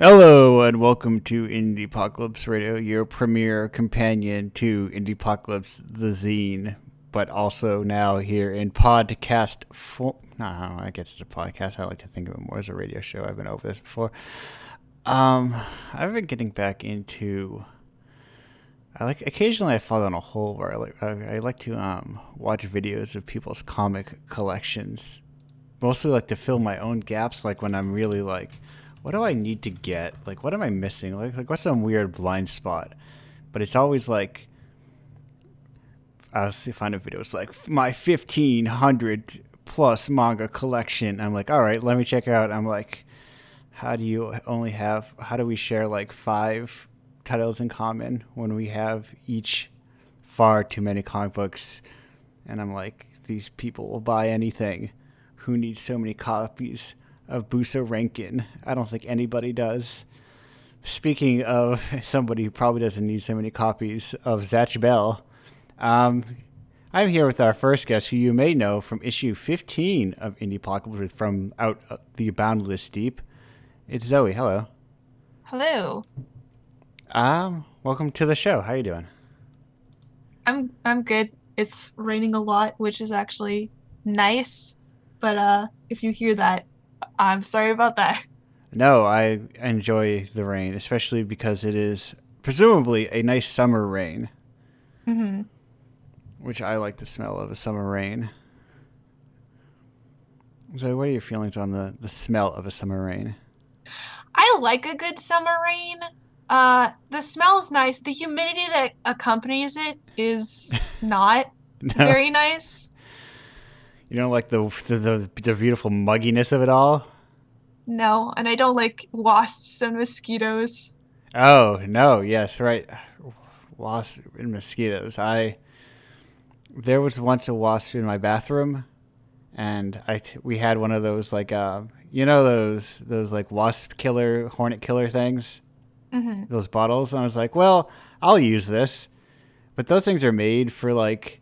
Hello and welcome to Indiepocalypse Radio, your premier companion to Indiepocalypse the zine, but also now here in podcast form. No, I guess it's a podcast. I like to think of it more as a radio show. I've been over this before. Um, I've been getting back into. Occasionally I fall down a hole where I like to watch videos of people's comic collections. Mostly like to fill my own gaps, like when I'm really like, what do I need to get? Like, what am I missing? Like what's some weird blind spot? But it's always like, I'll find a video. It's like my 1,500 plus manga collection. I'm like, all right, let me check it out. I'm like, how do we share like five titles in common when we have each far too many comic books? And I'm like, these people will buy anything. Who needs so many copies of Buso Rankin? I don't think anybody does. Speaking of somebody who probably doesn't need so many copies of Zatch Bell, um, I'm here with our first guest, who you may know from issue 15 of Indiepocalypse from Out the Boundless Deep. It's Zoe. Hello. Hello. Welcome to the show. How you doing? I'm good. It's raining a lot, which is actually nice. But if you hear that, I'm sorry about that. No, I enjoy the rain, especially because it is presumably a nice summer rain, hmm which I like the smell of a summer rain. So, what are your feelings on the smell of a summer rain? I like a good summer rain. The smell is nice. The humidity that accompanies it is not No, very nice. you don't like the beautiful mugginess of it all. No, and I don't like wasps and mosquitoes. Oh no, yes, right. Wasps and mosquitoes. I There was once a wasp in my bathroom, and we had one of those like those like wasp killer, hornet killer things, hmm those bottles. And I was like, well, I'll use this, but those things are made for like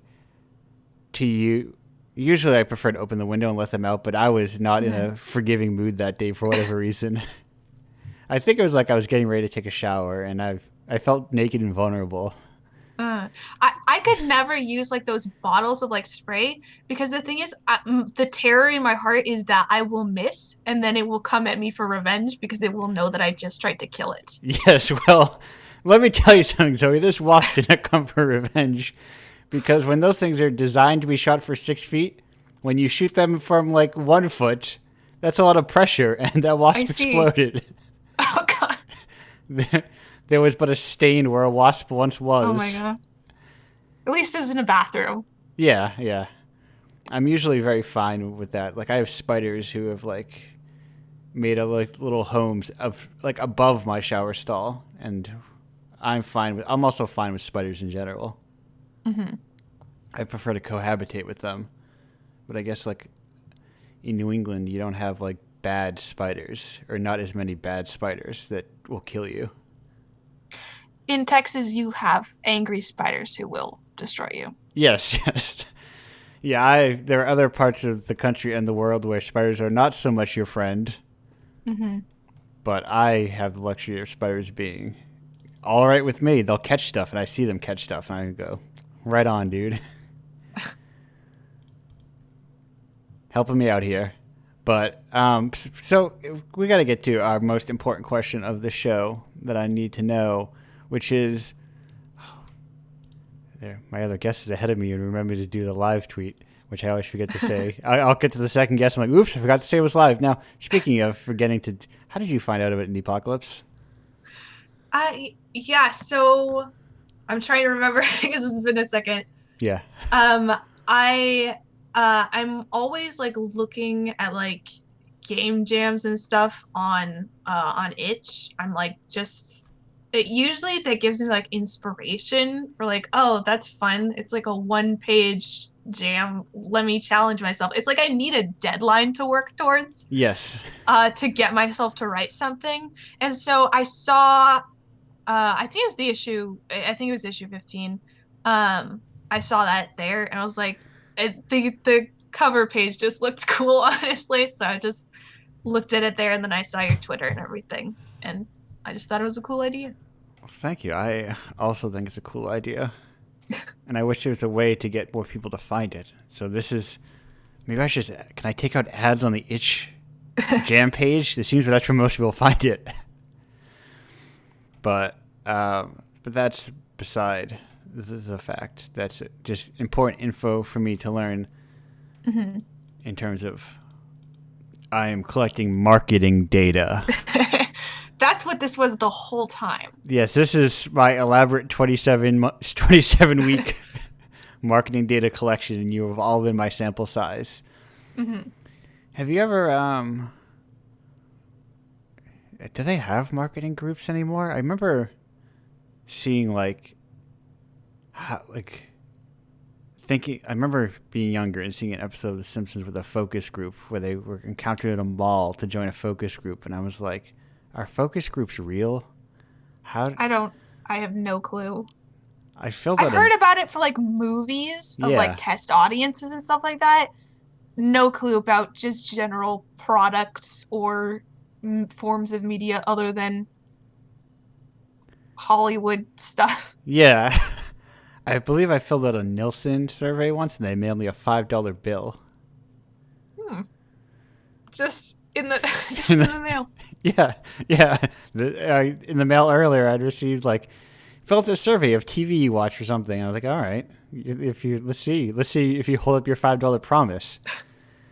to you. Usually, I prefer to open the window and let them out, but I was not in hmm a forgiving mood that day for whatever reason. I think it was like I was getting ready to take a shower, and I felt naked and vulnerable. I could never use like those bottles of like spray because the thing is, the terror in my heart is that I will miss and then it will come at me for revenge because it will know that I just tried to kill it. Yes, well, let me tell you something, Zoe. This wasp didn't come for revenge because when those things are designed to be shot for 6 feet, when you shoot them from like 1 foot, that's a lot of pressure, and that I wasp see. exploded. Oh God. There was but a stain where a wasp once Oh my was. God. At least it's in a bathroom. Yeah, yeah. I'm usually very fine with that. Like I have spiders who have like made a like little homes of like above my shower stall, and I'm also fine with spiders in general. hmm I prefer to cohabitate with them. But I guess like in New England you don't have like bad spiders, or not as many bad spiders that will kill you. In Texas, you have angry spiders who will destroy you. Yes, yes. Yeah, I there are other parts of the country and the world where spiders are not so much your friend, hmm but I have the luxury of spiders being all right with me. They'll catch stuff, and I see them catch stuff, and I go, right on, dude. Helping me out here. But so we got to get to our most important question of the show that I need to know, which is, there, my other guest is ahead of me and remember to do the live tweet, which I always forget to say. I'll get to the second guest. I'm like, oops, I forgot to say it was live. Now, speaking of forgetting to, how did you find out about Indie Apocalypse? Yeah, so I'm trying to remember because it's been a second. Yeah. Um, I'm always like looking at like game jams and stuff on itch. I'm like just it usually that gives me like inspiration for like, oh, that's fun. It's like a one page jam. Let me challenge myself. It's like I need a deadline to work towards Yes. to get myself to write something. And so I saw I think it was the issue. I think it was issue 15. I saw that there, and I was like, the cover page just looked cool, honestly. So I just looked at it there, and then I saw your Twitter and everything, and I just thought it was a cool idea. Thank you. I also think it's a cool idea. And I wish there was a way to get more people to find it. So this is, maybe I should, can I take out ads on the itch jam page? It seems that's where most people find it. But that's beside the fact. That's just important info for me to learn in terms of I am collecting marketing data. That's what this was the whole time. Yes, this is my elaborate 27 week marketing data collection, and you have all been my sample size. Mm-hmm. Have you ever do they have marketing groups anymore? I remember seeing thinking. I remember being younger and seeing an episode of The Simpsons with a focus group where they were encountered at a mall to join a focus group, and I was like, "Are focus groups real? How?" I have no clue. I feel that I've heard about it for like movies of like test audiences and stuff like that. No clue about just general products or forms of media other than Hollywood stuff. Yeah. I believe I filled out a Nielsen survey once, and they mailed me a $5 bill. Just in the mail. Yeah. In the mail earlier, I'd received filled out a survey of TV you watch or something. I was like, all right, let's see if you hold up your $5 promise.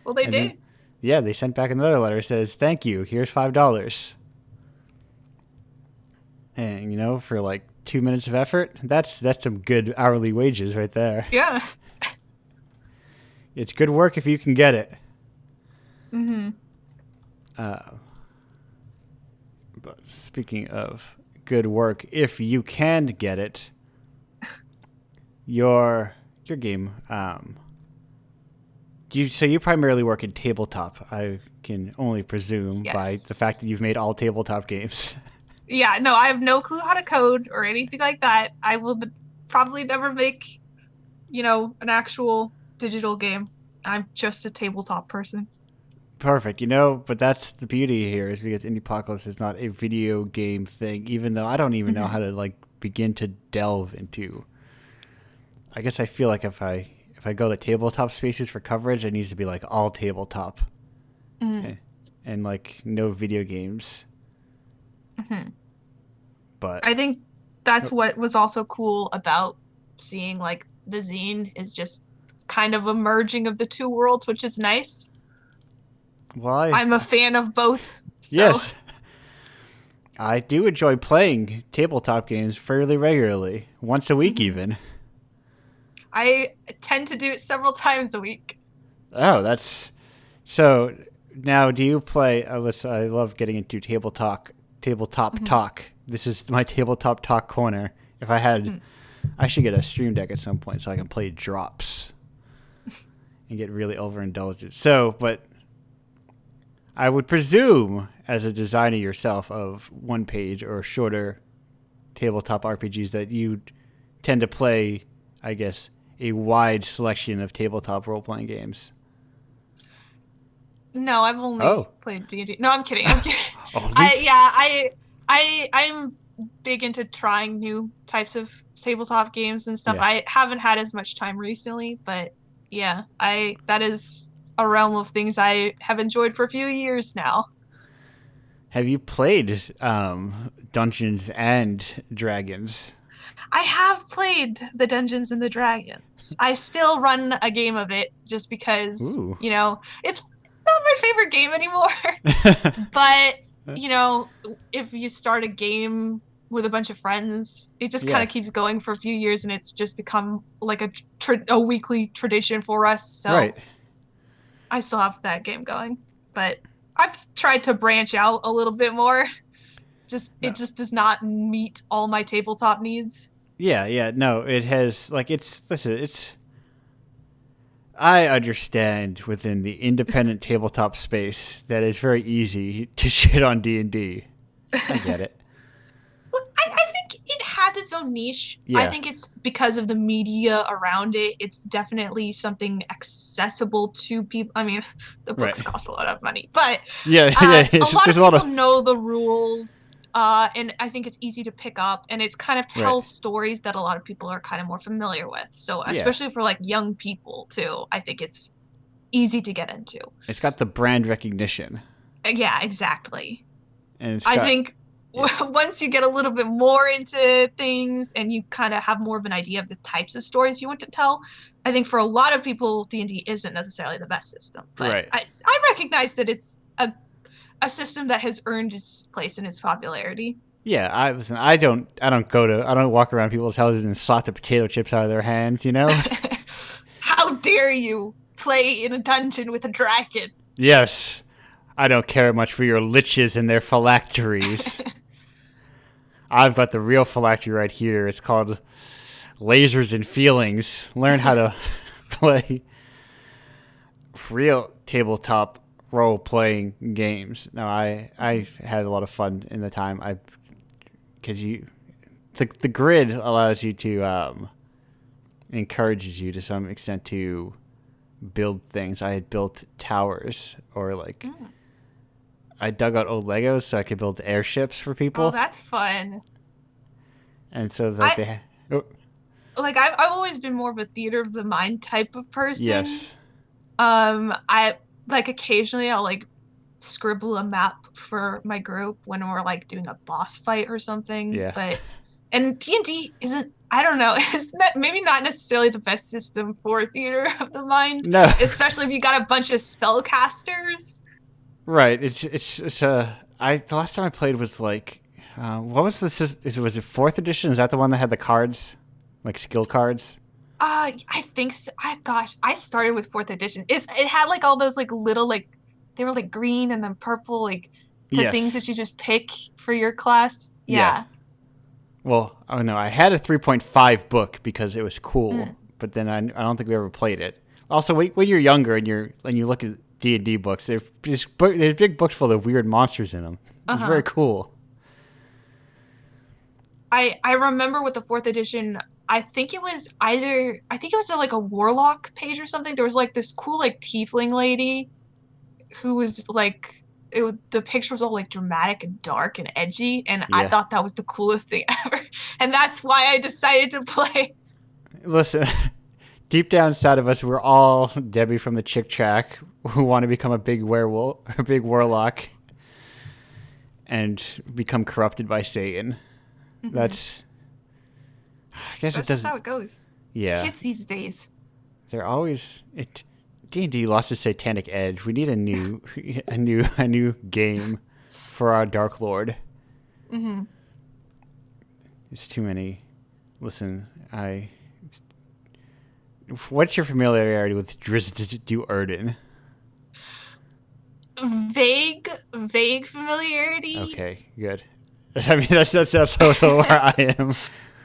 Well, they did. Then, they sent back another letter that says, thank you, here's $5. And for 2 minutes of effort, that's some good hourly wages right there. Yeah. It's good work if you can get it. Mm-hmm. But speaking of good work, if you can get it, your game. You primarily work in tabletop. I can only presume by the fact that you've made all tabletop games. Yeah, no, I have no clue how to code or anything like that. I will probably never make, an actual digital game. I'm just a tabletop person. Perfect. But that's the beauty here is because Indiepocalypse is not a video game thing, even though I don't even know how to begin to delve into. I guess I feel like if I go to tabletop spaces for coverage, it needs to be all tabletop. And no video games. Mm-hmm. But I think that's what was also cool about seeing the zine is just kind of a merging of the two worlds, which is nice. Well, I'm a fan of both. So. Yes. I do enjoy playing tabletop games fairly regularly, once a week even. I tend to do it several times a week. Oh, that's... So, now do you play... I love getting into tabletop talk. This is my tabletop talk corner. If I had... I should get a stream deck at some point so I can play drops and get really overindulgent. So, but I would presume, as a designer yourself of one page or shorter tabletop RPGs, that you tend to play, I guess, a wide selection of tabletop role-playing games. No, I've only played D&D. No, I'm kidding. I'm big into trying new types of tabletop games and stuff. Yeah. I haven't had as much time recently, but yeah, that is a realm of things I have enjoyed for a few years now. Have you played Dungeons and Dragons? I have played the Dungeons and the Dragons. I still run a game of it just because, it's not my favorite game anymore. But, if you start a game with a bunch of friends, it just kind of keeps going for a few years, and it's just become a weekly tradition for us. So right. I still have that game going, but I've tried to branch out a little bit more. It just does not meet all my tabletop needs. Yeah, no, it has I understand within the independent tabletop space that it's very easy to shit on D&D. I get it. I think it has its so niche. I Yeah, think it's because of the media around it. It's definitely something accessible to people. I mean, the books right. cost a lot of money, but Yeah, yeah. a lot There's of a lot people of know the rules. And I think it's easy to pick up, and it's kind of right. tells stories that a lot of people are kind of more familiar with. So, Yeah, especially for like young people too, I think it's easy to get into. it's got the brand recognition, Yeah, exactly. and it's I got think yeah, once you get a little bit more into things and you kind of have more of an idea of the types of stories you want to tell, I think for a lot of people, D&D isn't necessarily the best system. But right. I recognize that it's a system that has earned its place and its popularity. Yeah, I listen. I don't walk around people's houses and slap the potato chips out of their hands. You know. How dare you play in a dungeon with a dragon? Yes, I don't care much for your liches and their phylacteries. I've got the real phylactery right here. It's called Lasers and Feelings. Learn how to play real tabletop role playing games. No, I had a lot of fun in the time. I because you the grid allows you to encourages you to some extent to build things. I had built towers or like Mm. I dug out old Legos so I could build airships for Oh, people. that's fun. And so like I they oh, I've always been more of a theater of the mind type of person. yes. I like occasionally I'll like scribble a map for my group when we're like doing a boss fight or something. Yeah. But and D&D isn't I don't know, it's not, maybe not necessarily the best system for theater of the mind, No. especially if you got a bunch of spellcasters. Right. It's I the last time I played was like what was this was it 4th edition? Is that the one that had the cards? Like skill cards? I think so. Gosh, I started with fourth edition. It had like all those like little like they were like green and then purple like the things Yes. that you just pick for your class. Yeah. Yeah. Well, oh no, I had a 3.5 book because it was cool, Mm. but then I don't think we ever played it. Also, when you're younger and you look at D&D books, there's big books full of weird monsters in them. It's very Uh-huh. cool. I remember with the fourth edition, I think it was like a warlock page or something. There was like this cool like tiefling lady who was like the picture was all like dramatic and dark and edgy, and I Yeah. thought that was the coolest thing ever. And that's why I decided to play. Listen, deep down inside of us, we're all Debbie from the Chick Track who want to become a big werewolf, a big warlock, and become corrupted by Satan. Mhm. That's, I guess it That's just doesn't. how it goes. Yeah, Kids these days. they're always it. D&D lost its satanic edge. We need a new, a new game for our Dark Lord. Hmm. It's too many. Listen, I. What's your familiarity with Drizzt Do'Urden? Vague familiarity. Okay, good. I mean, that's also where I am.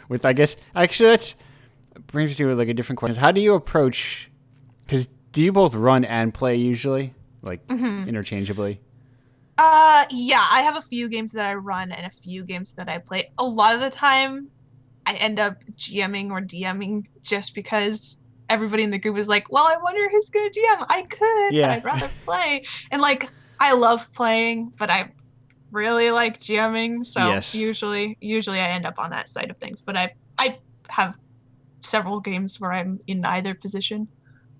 With I guess actually that's brings me to like a different question. How do you approach? Because do you both run and play usually, like Hmm. interchangeably? Yeah, I have a few games that I run and a few games that I play. A lot of the time, I end up GMing or DMing just because everybody in the group is like, well, I wonder who's gonna DM. I could, but Yeah. I'd rather play. And like, I love playing, but I really like GMing, so Yes. usually I end up on that side of things. But I have several games where I'm in either position.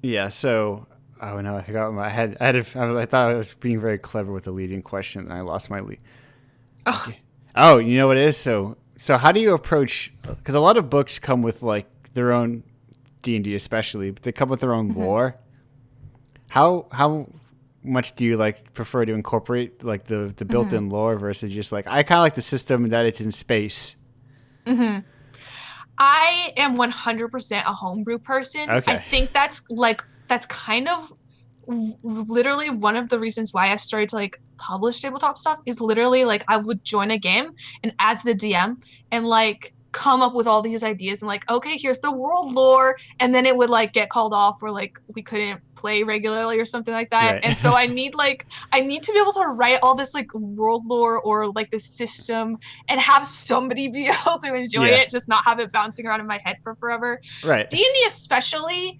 Yeah. So. Oh no! I forgot. I thought I was being very clever with the leading question, and I lost my lead. Oh, Okay. Oh, you know what it is? So how do you approach? Because a lot of books come with like their own D&D, especially, but they come with their own mhm, lore. How much do you like prefer to incorporate like the mhm, built-in lore versus just like I kind of like the system that it's in space. mhm. I am 100% a homebrew person. I Okay. think that's kind of literally one of the reasons why I started to like publish tabletop stuff is literally like I would join a game and as the DM and like come up with all these ideas and like, okay, here's the world lore, and then it would like get called off or like we couldn't play regularly or something like that. Right. And so I need to be able to write all this like world lore or like this system and have somebody be able to enjoy Yeah. it, just not have it bouncing around in my head for forever. Right. D&D especially,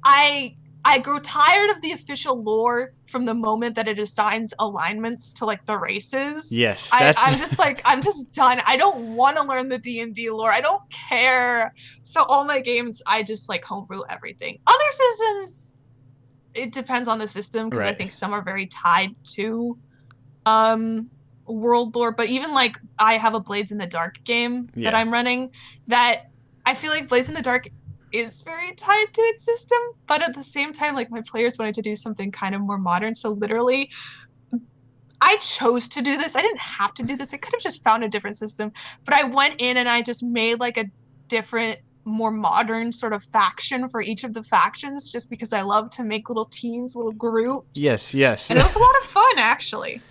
I grow tired of the official lore from the moment that it assigns alignments to like the races. Yes, I'm just like, I'm just done. I don't want to learn the D&D lore. I don't care. So all my games, I just like homebrew everything. Other systems, it depends on the system because I right. think some are very tied to world lore. But even like I have a Blades in the Dark game that Yeah. I'm running that I feel like Blades in the Dark is very tied to its system, but at the same time, like my players wanted to do something kind of more modern. So literally, I chose to do this. I didn't have to do this. I could have just found a different system, but I went in and I just made like a different, more modern sort of faction for each of the factions, just because I love to make little teams, little groups. Yes, yes. And it was a lot of fun, actually.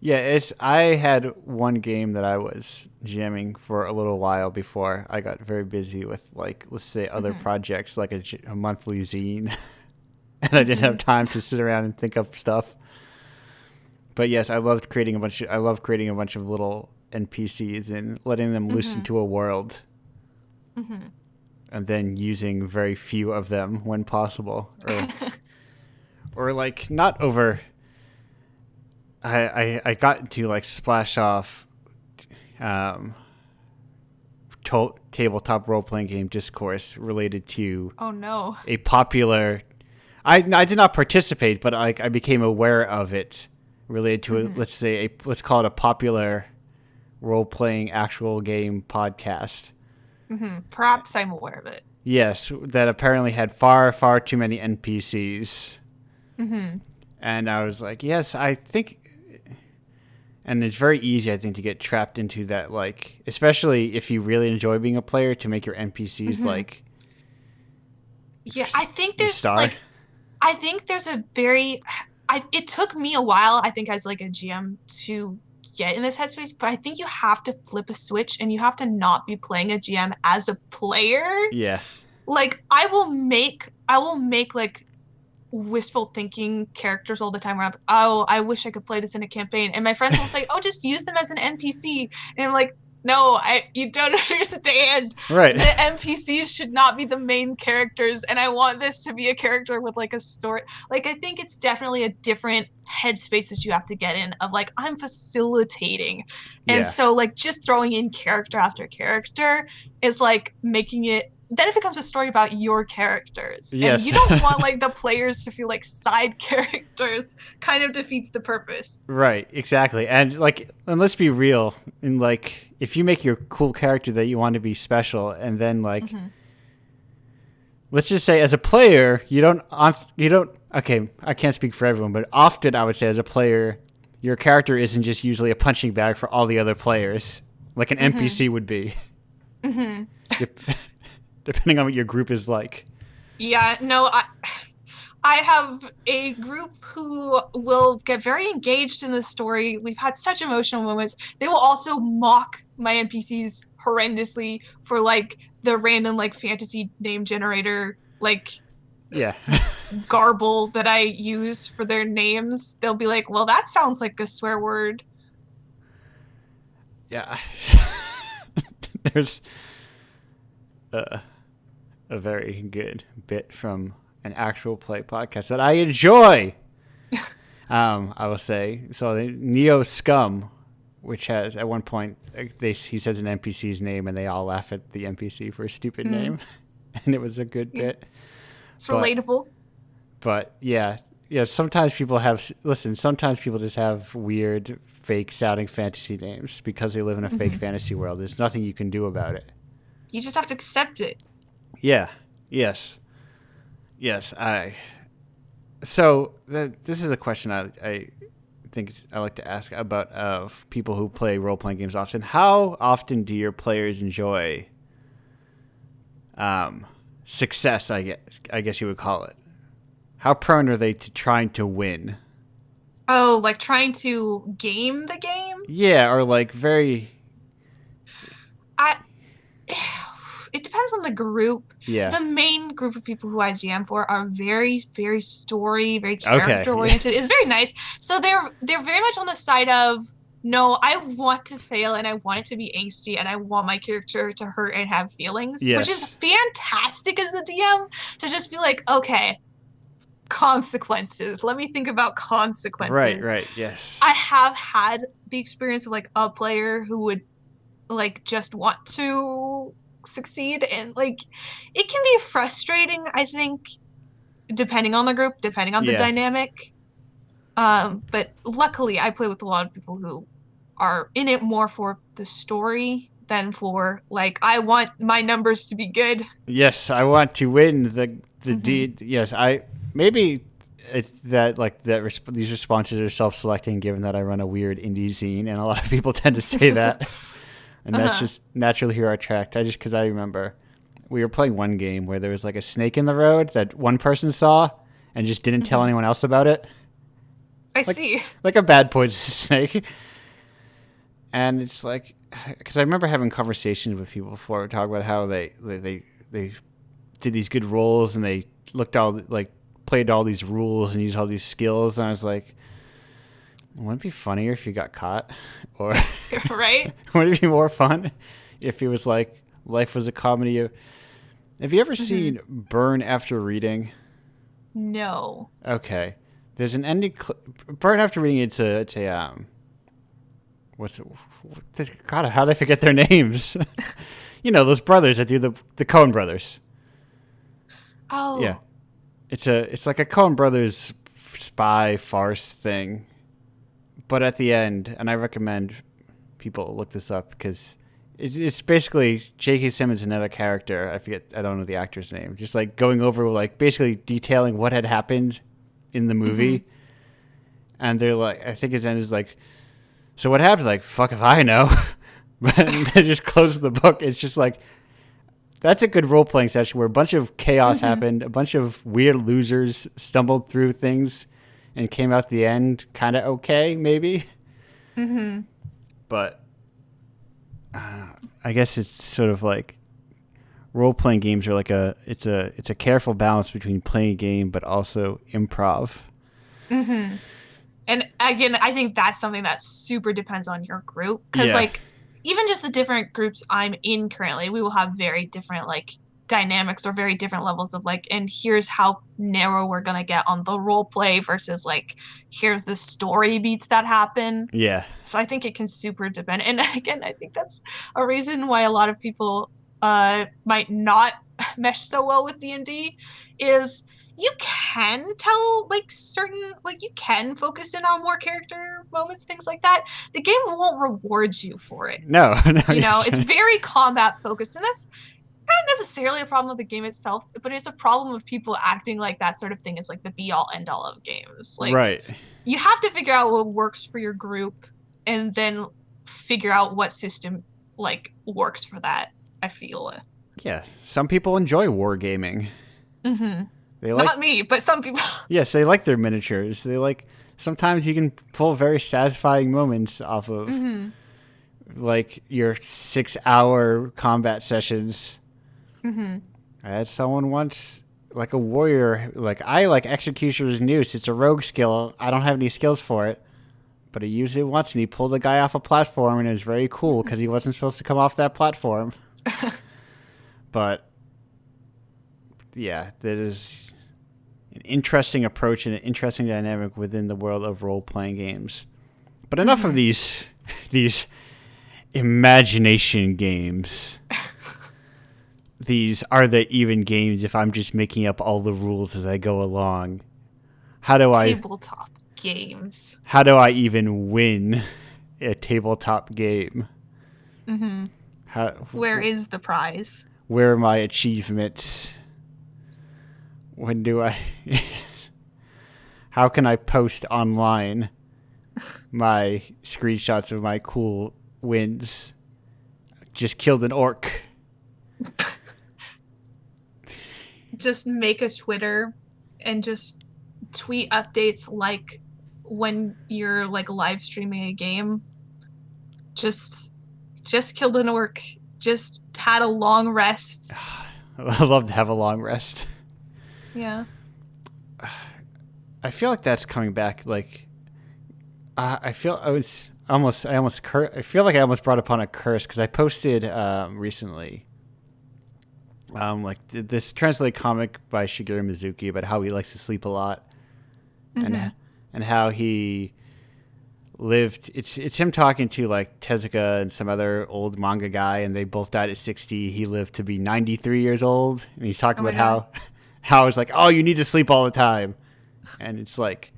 Yeah, I had one game that I was jamming for a little while before I got very busy with, like, let's say other projects, like a monthly zine, and I didn't have time to sit around and think up stuff. But yes, I love creating a bunch of little NPCs and letting them loose into a world, and then using very few of them when possible, or like not over. I got to like splash off tabletop role-playing game discourse related to Oh no. a popular I did not participate, but like I became aware of it related to let's call it a popular role-playing actual game podcast. Perhaps I'm aware of it. Yes, that apparently had far too many NPCs. And I was like, yes, I think. And it's very easy, I think, to get trapped into that, like, especially if you really enjoy being a player, to make your NPCs like. Yeah, I think there's star. like, I think there's a very, it took me a while, I think, as like a GM to get in this headspace, but I think you have to flip a switch and you have to not be playing a GM as a player. Yeah. Like, I will make like wistful thinking characters all the time where I'm, oh, I wish I could play this in a campaign. And my friends will say, oh, just use them as an NPC. And I'm like, no, you don't understand. Right. The NPCs should not be the main characters. And I want this to be a character with like a story. Like, I think it's definitely a different headspace that you have to get in of like, I'm facilitating. And Yeah. so like just throwing in character after character is like making it, then it becomes a story about your characters. Yes. And you don't want like the players to feel like side characters. Kind of defeats the purpose. Right, exactly. And let's be real, and like if you make your cool character that you want to be special, and then like let's just say as a player, you don't okay, I can't speak for everyone, but often I would say as a player, your character isn't just usually a punching bag for all the other players, like an NPC would be. Depending on what your group is like. Yeah, no, I have a group who will get very engaged in the story. We've had such emotional moments. They will also mock my NPCs horrendously for like the random like fantasy name generator like garble that I use for their names. They'll be like, well, that sounds like a swear word. Yeah. There's a very good bit from an actual play podcast that I enjoy. I will say, so the Neo Scum, which has at one point he says an NPC's name and they all laugh at the NPC for a stupid name, and it was a good bit. It's relatable. But yeah. Sometimes people just have weird, fake sounding fantasy names because they live in a fake fantasy world. There's nothing you can do about it. You just have to accept it. Yeah. Yes. So this is a question I think I like to ask about of people who play role playing games often. How often do your players enjoy success? I guess you would call it. How prone are they to trying to win? Oh, like trying to game the game? Yeah, or like very. on the group. Yeah. The main group of people who I GM for are very, very story, very Okay. character Yeah. oriented. It's very nice. So they're very much on the side of no, I want to fail and I want it to be angsty and I want my character to hurt and have feelings, which is Yes. fantastic as a DM to just be like, okay, consequences. Let me think about Right. consequences. Right. Yes. I have had the experience of like a player who would like just want to succeed and like it can be frustrating, I think, depending on the group, depending on the Yeah. dynamic. But luckily I play with a lot of people who are in it more for the story than for like I want my numbers to be good. Yes, I want to win the Mm-hmm. deed. Yes, I maybe that like that these responses are self-selecting, given that I run a weird indie zine, and a lot of people tend to say that, and that's Uh-huh. just naturally who are attracted. I just because I remember we were playing one game where there was like a snake in the road that one person saw and just didn't tell Mm-hmm. anyone else about it, I like see. like a bad poisonous snake. And it's like because I remember having conversations with people before talk about how they did these good roles and they looked all like played all these rules and used all these skills, and I was like, wouldn't it be funnier if you got caught, or Right? wouldn't it be more fun if it was like life was a comedy of. Have you ever Mm-hmm. seen Burn After Reading? No. Okay, there's an ending. Burn After Reading. It's a what's it, God? How did I forget their names? You know those brothers that do the Coen brothers. Yeah, Oh. it's like a Coen Brothers spy farce thing, but at the end, and I recommend people look this up because it's basically J.K. Simmons, another character. I don't know the actor's name. Just like going over like basically detailing what had happened in the Mm-hmm. movie, and they're like, I think his end is like, so what happened? Like, fuck if I know. But they just close the book. It's just like that's a good role playing session where a bunch of chaos Mm-hmm. happened, a bunch of weird losers stumbled through things, and came out the end kind of okay, maybe. Mm-hmm. But I guess it's sort of like role playing games are like it's a careful balance between playing a game but also improv. Mm-hmm. And again, I think that's something that super depends on your group. Cause Yeah, like even just the different groups I'm in currently, we will have very different like dynamics or very different levels of like, and here's how narrow we're gonna get on the role play versus like here's the story beats that happen. yeah, So I think it can super depend. And again, I think that's a reason why a lot of people might not mesh so well with D&D is you can tell like certain like you can focus in on more character moments, things like that. The game won't reward you for it. no, no, You know, yes, it's very combat focused, and that's not necessarily a problem of the game itself, but it's a problem of people acting like that sort of thing is like the be all end all of games. Like right, you have to figure out what works for your group and then figure out what system like works for that. I feel it. yeah. Some people enjoy wargaming. Mm-hmm. They like Not me, but some people. yes, they like their miniatures. They like sometimes you can pull very satisfying moments off of Mm-hmm. like your 6 hour combat sessions. Mm-hmm. I had someone once, like a warrior, like I like Executioner's Noose. It's a rogue skill. I don't have any skills for it, but he used it once and he pulled a guy off a platform and it was very cool because he wasn't supposed to come off that platform. But yeah, that is an interesting approach and an interesting dynamic within the world of role playing games. But enough of Mm-hmm. these imagination games. These are the even games if I'm just making up all the rules as I go along. How do I Tabletop games. how do I even win a tabletop game? Mm-hmm. How Where is the prize? where are my achievements? When do I how can I post online my screenshots of my cool wins? Just killed an orc. Just make a Twitter and just tweet updates like when you're like live streaming a game. Just just killed an orc. Just had a long rest. I love to have a long rest. Yeah. I feel like that's coming back. Like, I feel I feel like I almost brought upon a curse because I posted recently, like this translated comic by Shigeru Mizuki about how he likes to sleep a lot, Mm-hmm. and how he lived. It's him talking to like Tezuka and some other old manga guy, and they both died at 60. He lived to be 93 years old, and he's talking Oh my about God. how it's like, oh, you need to sleep all the time, and it's like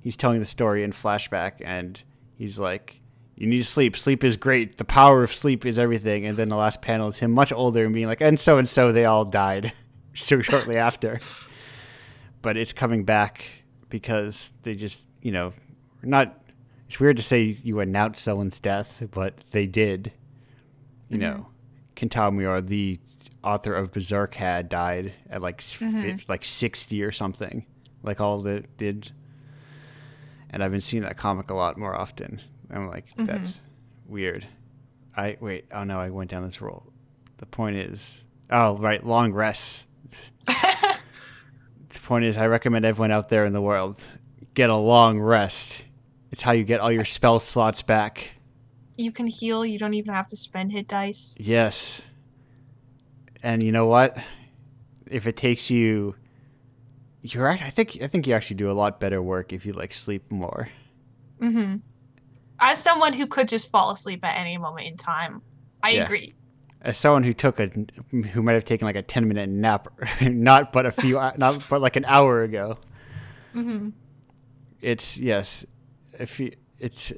he's telling the story in flashback, and he's like, you need to sleep. Sleep is great. The power of sleep is everything. And then the last panel is him much older and being like, and so they all died so shortly after. But it's coming back because they just, not. It's weird to say you announce someone's death, but they did. You Mm-hmm. know, Kentaro Miura, the author of Berserk, had died at Mm-hmm. like 60 or something, like all that did. And I've been seeing that comic a lot more often. I'm like, Mm-hmm. that's weird. Oh no, I went down this roll. The point is, oh right, long rests. The point is, I recommend everyone out there in the world get a long rest. It's how you get all your spell slots back. You can heal. You don't even have to spend hit dice. Yes, and you know what? If it takes you, you're right. I think you actually do a lot better work if you like sleep more. Mm-hmm. As someone who could just fall asleep at any moment in time, I Yeah. agree. As someone who might have taken like a 10-minute nap, not but a few, not but like an hour ago. Mm-hmm. It's yes, if you, it's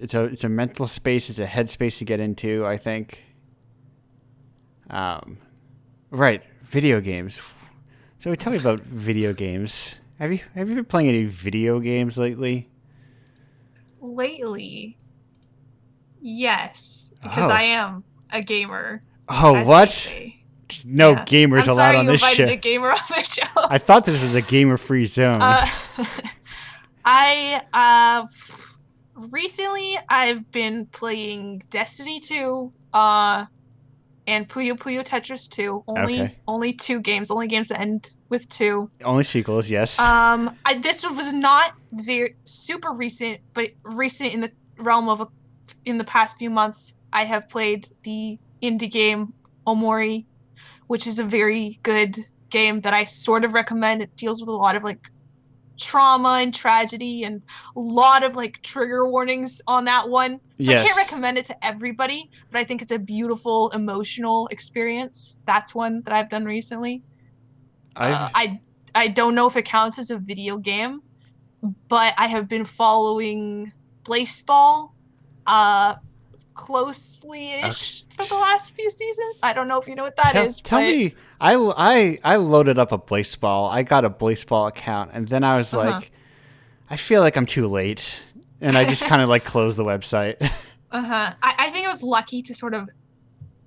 a mental space, it's a headspace to get into. I think. Um, right, video games. So tell me about video games. Have you been playing any video games lately? Lately, yes, because I Oh, am a gamer, oh, as they what? say. No Yeah. gamers I'm allowed sorry on you this invited show. a gamer on the show. I thought this was a gamer-free zone. Uh, I recently I've been playing Destiny 2, and Puyo Puyo Tetris 2. Okay, Only two games, only games that end with two. only sequels, yes. This was not very super recent, but recent in the realm of in the past few months. I have played the indie game Omori, which is a very good game that I sort of recommend. It deals with a lot of like trauma and tragedy and a lot of like trigger warnings on that one. So I can't Yes, recommend it to everybody, but I think it's a beautiful emotional experience. That's one that I've done recently. Uh, I've I I don't know if it counts as a video game, but I have been following Ball uh okay. closely-ish for the last few seasons. I don't know if you know what that is, Tell but me. I loaded up a Ball. I got a Ball account, and then I was uh-huh. like, I feel like I'm too late, and I just kind of like closed the website. Uh-huh. I think I was lucky to sort of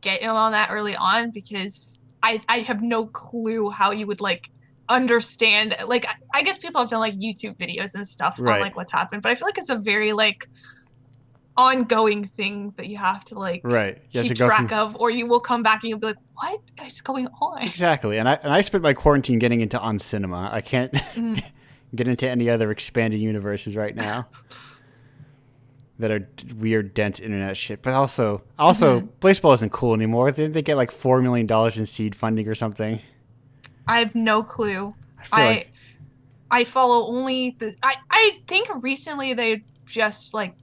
get in on that early on because I have no clue how you would like understand like I guess people have done like YouTube videos and stuff on Right, like what's happened, but I feel like it's a very like ongoing thing that you have to like right. You have to keep go track from of, or you will come back and you'll be like, what is going on? exactly, and I spent my quarantine getting into on cinema. I can't Mm. get into any other expanded universes right now that are weird, dense internet shit. But also, Mm-hmm. Ball isn't cool anymore. Didn't they get like $4 million in seed funding or something? I have no clue. I feel I like I follow only I think recently they just like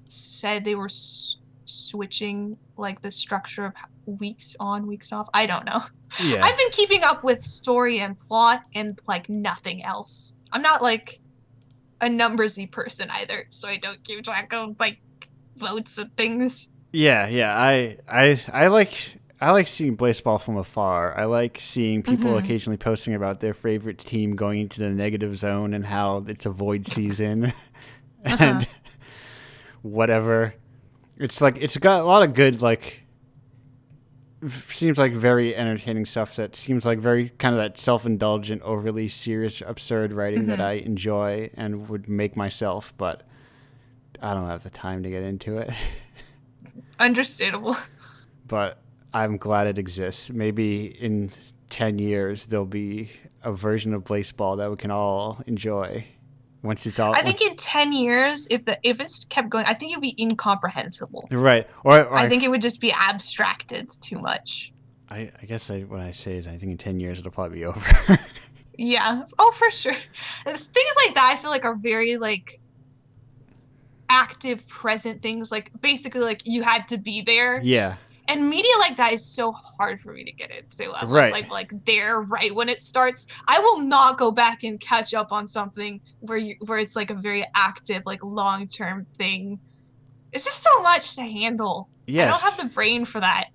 said they were switching like the structure of weeks on, weeks off. I don't know. yeah. I've been keeping up with story and plot and like nothing else. I'm not like a numbersy person either, so I don't keep track of like votes and things. Yeah, yeah. I like seeing baseball from afar. I like seeing people Mm-hmm. occasionally posting about their favorite team going into the negative zone and how it's a void season Uh-huh. and whatever. It's like it's got a lot of good like seems like very entertaining stuff that seems like very kind of that self-indulgent, overly serious, absurd writing that Mm-hmm. I enjoy and would make myself, but I don't have the time to get into it. Understandable. But I'm glad it exists. Maybe in 10 years there'll be a version of baseball that we can all enjoy once it's all I think in 10 years, if it's kept going, I think it'd be incomprehensible. right. Or I think it would just be abstracted too much. I guess what I say is I think in 10 years it'll probably be over. Yeah. Oh, for sure. Things like that I feel like are very like active present things, like basically like you had to be there. Yeah. And media like that is so hard for me to get into unless Right. I'm like there right when it starts. I will not go back and catch up on something where it's like a very active, like long-term thing. It's just so much to handle. I don't have Yes. the brain for that.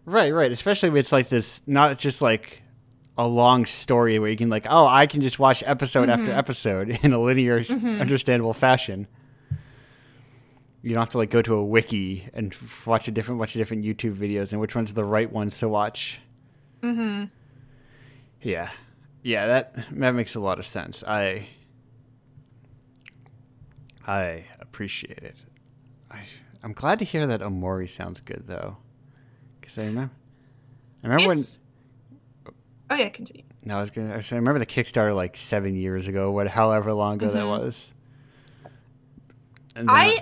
Right. Especially if it's like this, not just like a long story where you can like, oh, I can just watch episode after episode in a linear, understandable fashion. You don't have to like go to a wiki and watch a different YouTube videos and which one's the right ones to watch. Yeah, that makes a lot of sense. I appreciate it. I'm glad to hear that Omori sounds good though, because I remember when. Oh yeah, continue. No, I remember the Kickstarter like 7 years ago, however long ago that was. And then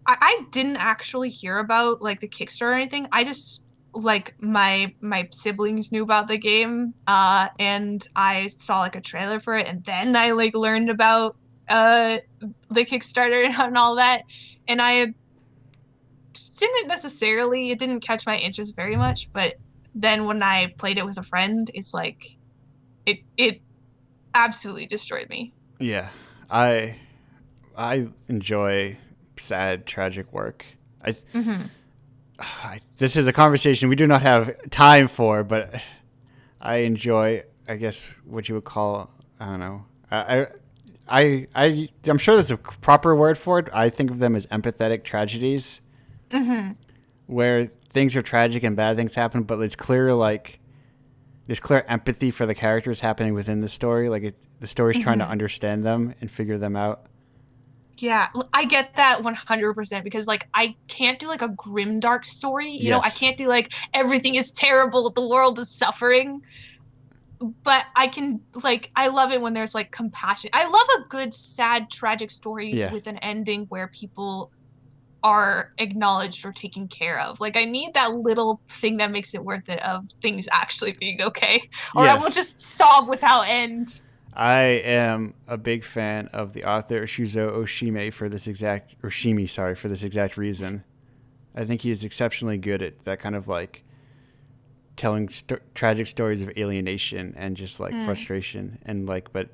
I didn't actually hear about like the Kickstarter or anything. I just like my siblings knew about the game, and I saw like a trailer for it, and then I like learned about the Kickstarter and all that, and I it didn't catch my interest very much, but then when I played it with a friend, it's like it absolutely destroyed me. Yeah, I enjoy sad, tragic work. This is a conversation we do not have time for, but I enjoy, I guess, what you would call, I don't know. I'm sure there's a proper word for it. I think of them as empathetic tragedies, where things are tragic and bad things happen, but it's clear like there's clear empathy for the characters happening within the story. Like the story's trying to understand them and figure them out. Yeah, I get that 100% because like I can't do like a grim dark story, you know, I can't do like everything is terrible, the world is suffering. But I can like I love it when there's like compassion. I love a good sad tragic story with an ending where people are acknowledged or taken care of. Like I need that little thing that makes it worth it of things actually being okay. Or I will just sob without end. I am a big fan of the author Shuzo Oshimi for this exact reason. I think he is exceptionally good at that kind of like telling tragic stories of alienation and just like frustration and like, but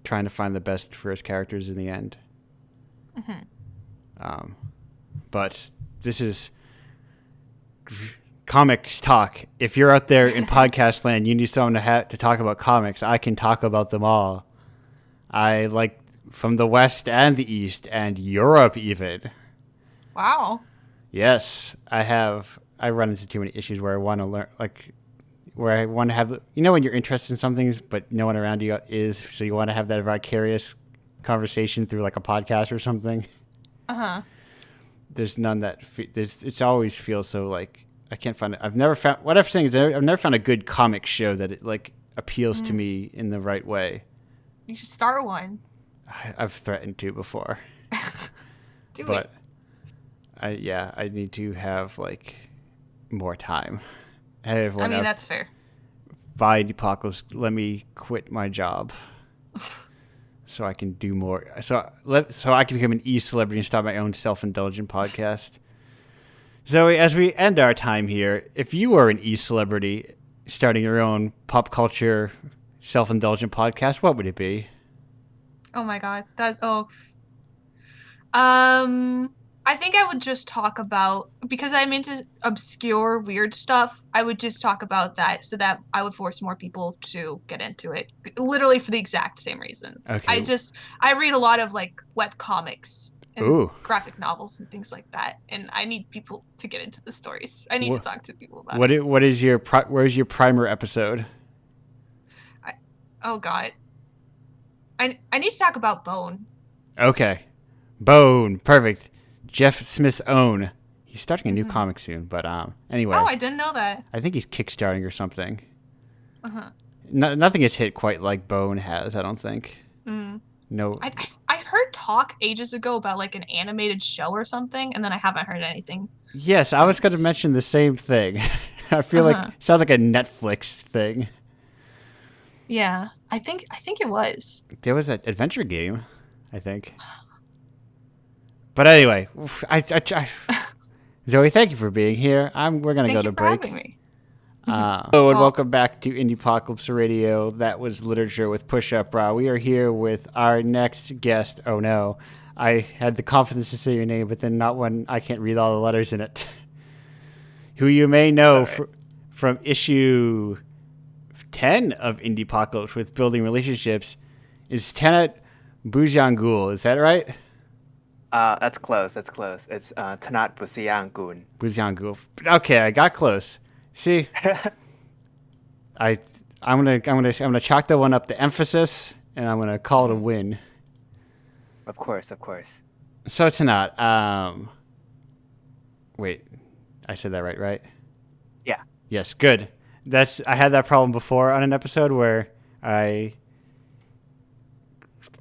trying to find the best for his characters in the end. But this is comics talk. If you're out there in podcast land, you need someone to talk about comics. I can talk about them all. I like from the West and the East and Europe even. Wow. Yes, I run into too many issues where I want to learn, like where I want to have, you know, when you're interested in some things, but no one around you is, so you want to have that vicarious conversation through like a podcast or something. There's none that it always feels so like I can't find it. I've never found a good comic show that it like appeals to me in the right way. You should start one. I've threatened to before. Do but it. I need to have like more time. I mean, that's fair. By Indiepocalypse, let me quit my job so I can do more. So I can become an e-celebrity and start my own self-indulgent podcast. Zoe, as we end our time here, if you were an e-celebrity starting your own pop culture self-indulgent podcast, what would it be? Oh my God. I think I would just talk about, because I'm into obscure, weird stuff, I would just talk about that so that I would force more people to get into it. Literally for the exact same reasons. Okay. I read a lot of like web comics and graphic novels and things like that, and I need people to get into the stories. I need to talk to people about it. Where's your primer episode? Oh God. I need to talk about Bone. Okay. Bone. Perfect. Jeff Smith's own. He's starting a new comic soon, but anyway. Oh, I didn't know that. I think he's kickstarting or something. Uh-huh. Nothing has hit quite like Bone has, I don't think. Mm. No. I heard talk ages ago about like an animated show or something, and then I haven't heard anything Yes, I was going to since. mention the same thing. I feel like Uh-huh. it sounds like a Netflix thing. Yeah. I think it was. There was an adventure game, I think. But anyway, Zoe, thank you for being here. We're gonna go Thank you to for having break. me. Mhm. Hello and Well, welcome back to Indiepocalypse Radio. That was Literature with Push Up Bra. We are here with our next guest. Oh no, I had the confidence to say your name, but then not when I can't read all the letters in it. Who you may It's know all right. from issue 10 of Indiepocalypse with Building Relationships is Tanat Bujangul. Is that right? That's close. That's close. It's Tanat Busiyangun. Bujangul. Okay, I got close. See, I I'm gonna chalk that one up to emphasis, and I'm gonna call it a Mhm. win. Of course, of course. So Tanat, wait, I said that right, right? Yeah. Yes, good. I had that problem before on an episode where I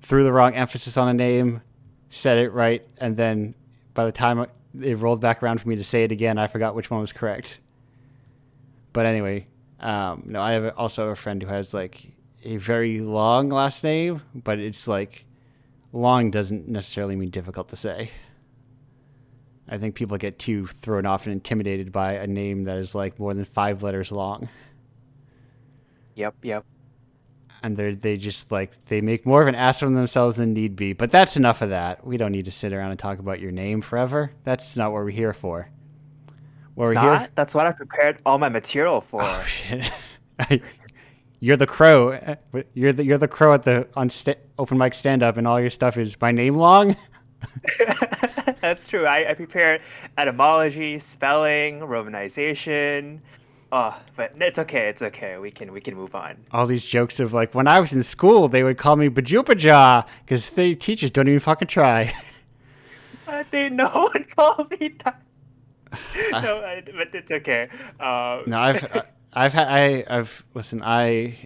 threw the wrong emphasis on a name, said it right, and then by the time it rolled back around for me to say it again, I forgot which one was correct. But anyway, no, I have also a friend who has like a very long last name, but it's like long doesn't necessarily mean difficult to say. I think people get too thrown off and intimidated by a name that is like more than 5 letters long. Yep, yep. And they just like they make more of an ass of themselves than need be. But that's enough of that. We don't need to sit around and talk about your name forever. That's not what we're here for. What It's we're here. not. That's what I prepared all my material Oh for. shit! You're the crow. You're the crow at the open mic stand up, and all your stuff is my name long. That's true. I prepared etymology, spelling, romanization. Oh, but it's okay. It's okay. We can move on. All these jokes of like when I was in school, they would call me Bajupaja because the teachers don't even fucking try. No one called me that. I, No, but it's okay. no, I've listen. I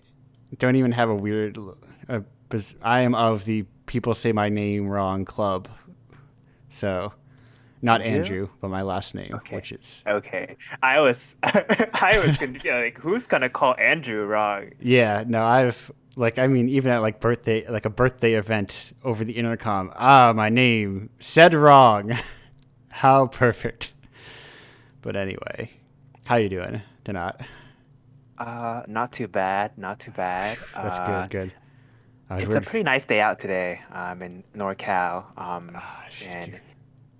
don't even have a weird. I am of the people say my name wrong club. So, not Andrew? Andrew, but my last name, Okay. which is Okay. I was gonna like, who's gonna call Andrew wrong? yeah. No, I've like I mean even at like a birthday event over the intercom. Ah, my name said wrong. How perfect. But anyway, how you doing, Donat? Not too bad, not too bad. That's good. Good. I was It's a worried. pretty nice day out today. I'm in NorCal, Ah, shit, dude. and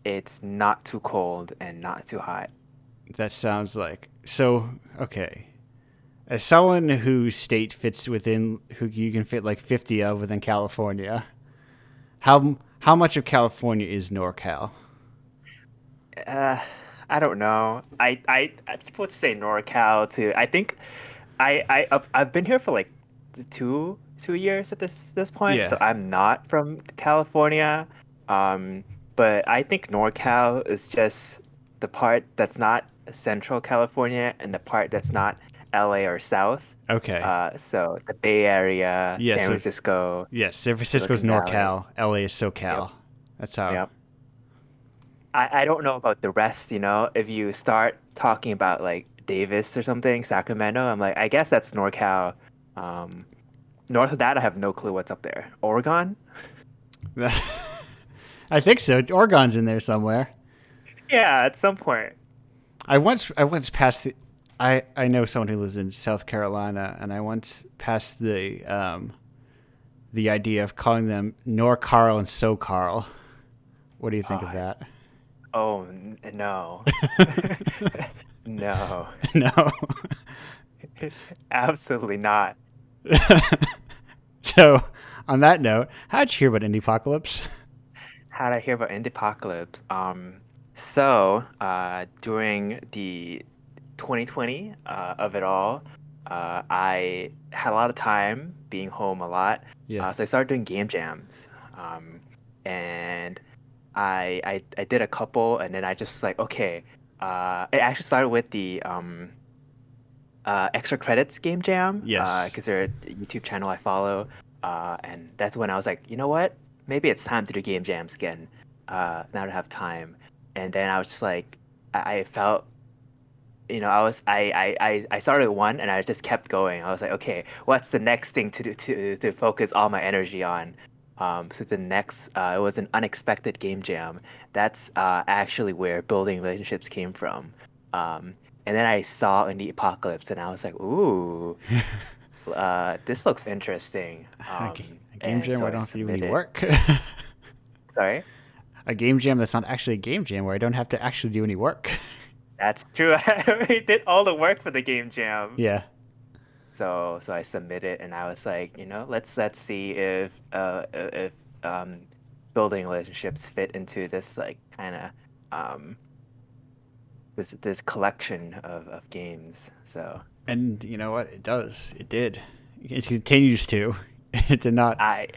it's not too cold and not too hot. That sounds like so. Okay, as someone whose state fits within who you can fit like 50 of within California, how much of California is NorCal? Uh, I don't know. People would say NorCal too. I think I've been here for like 2 years at this point, so Yeah. I'm not from California. Um, but I think NorCal is just the part that's not Central California and the part that's not LA or South. Okay. So the Bay Area, Yeah. San So Francisco, yes, San Francisco's Silicon Valley. NorCal, LA is Yep, SoCal. That's how. yep. I don't know about the rest, if you start talking about like Davis or something, Sacramento, I'm like, I guess that's NorCal. Um, North of that, I have no clue what's up there. Oregon? I think so. Oregon's in there somewhere. Yeah, at some point. I once passed the. I know someone who lives in South Carolina, and I once passed the idea of calling them Nor Carl and So Carl. What do you think of Oh, that? no. No. No. Absolutely not. So, on that note, how'd you hear about Indiepocalypse? How did I hear about Indiepocalypse? So during the 2020 of it all, I had a lot of time being home a lot. Yeah. So I started doing game jams. And I did a couple, and then I just like, okay. It actually started with Extra Credits Game Jam, Yes. because they're a YouTube channel I follow, and that's when I was like, you know what? Maybe it's time to do game jams again. Now that I have time, and then I was just like, I felt, I started one and I just kept going. I was like, okay, what's the next thing to do to focus all my energy on? So the next, it was an unexpected game jam. That's actually where building relationships came from. Um, and then I saw in the apocalypse, and I was like, ooh, this looks interesting. A game And jam so where I I don't have to do any submitted. work. Sorry, A game jam that's not actually a game jam where I don't have to actually do any work. that's true. I already did all the work for the game jam. Yeah. So I submitted, and I was like, let's see if um building relationships fit into this like kind of um this collection of games. So And you know what? It does. It did. It continues to. It did not. I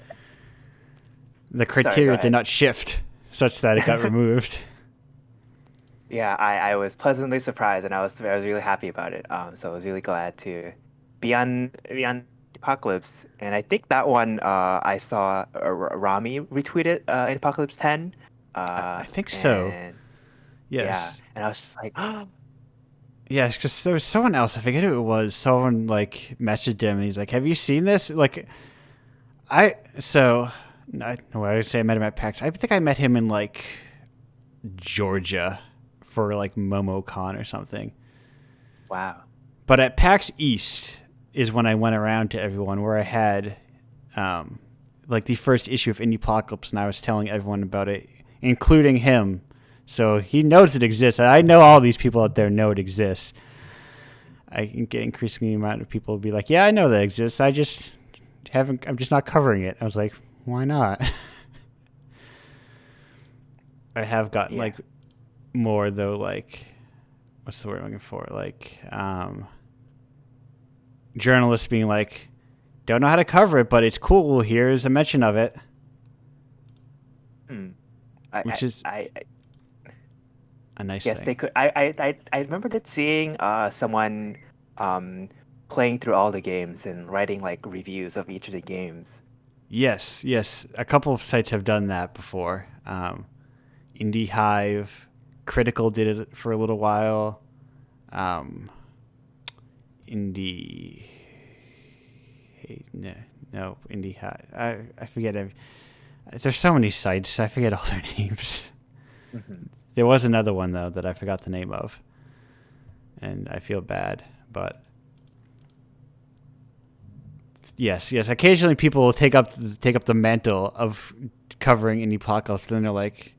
The sorry, go criteria did ahead. not shift such that it got removed. Yeah, I was pleasantly surprised, and I was really happy about it. So I was really glad to be on Apocalypse, and I think that one I saw Rami retweeted in Apocalypse 10, I think so. and yeah, Yes. and I was just like, oh, Yes, because there was someone else. I forget who it was. Someone like messaged him, and he's like, "Have you seen this?" Like, I so I would say I met him at PAX. I think I met him in like Georgia for like MomoCon or something. wow, But at PAX East is when I went around to everyone where I had um, like the first issue of Indiepocalypse, and I was telling everyone about it, including him. So he knows it exists. I know all these people out there know it exists. I can get increasingly amount of people be like, "Yeah, I know that exists. I just haven't. I'm just not covering it." I was like, "Why not?" I have gotten yeah, like more though. Like, what's the word I'm looking for? Like, journalists being like, "Don't know how to cover it, but it's cool. Here's a mention of it," hmm. I I which is I a nice guess thing. they could. I remember that seeing someone um playing through all the games and writing like reviews of each of the games. Yes, yes. A couple of sites have done that before. Indie Hive, Critical did it for a little while. Um, Indie, hey, no, no, Indie Hive. I forget. There's so many sites. I forget all their names. Hmm. There was another one though that I forgot the name of, and I feel bad. But yes, yes. Occasionally, people will take up the mantle of covering indie apocalypse. Then they're like,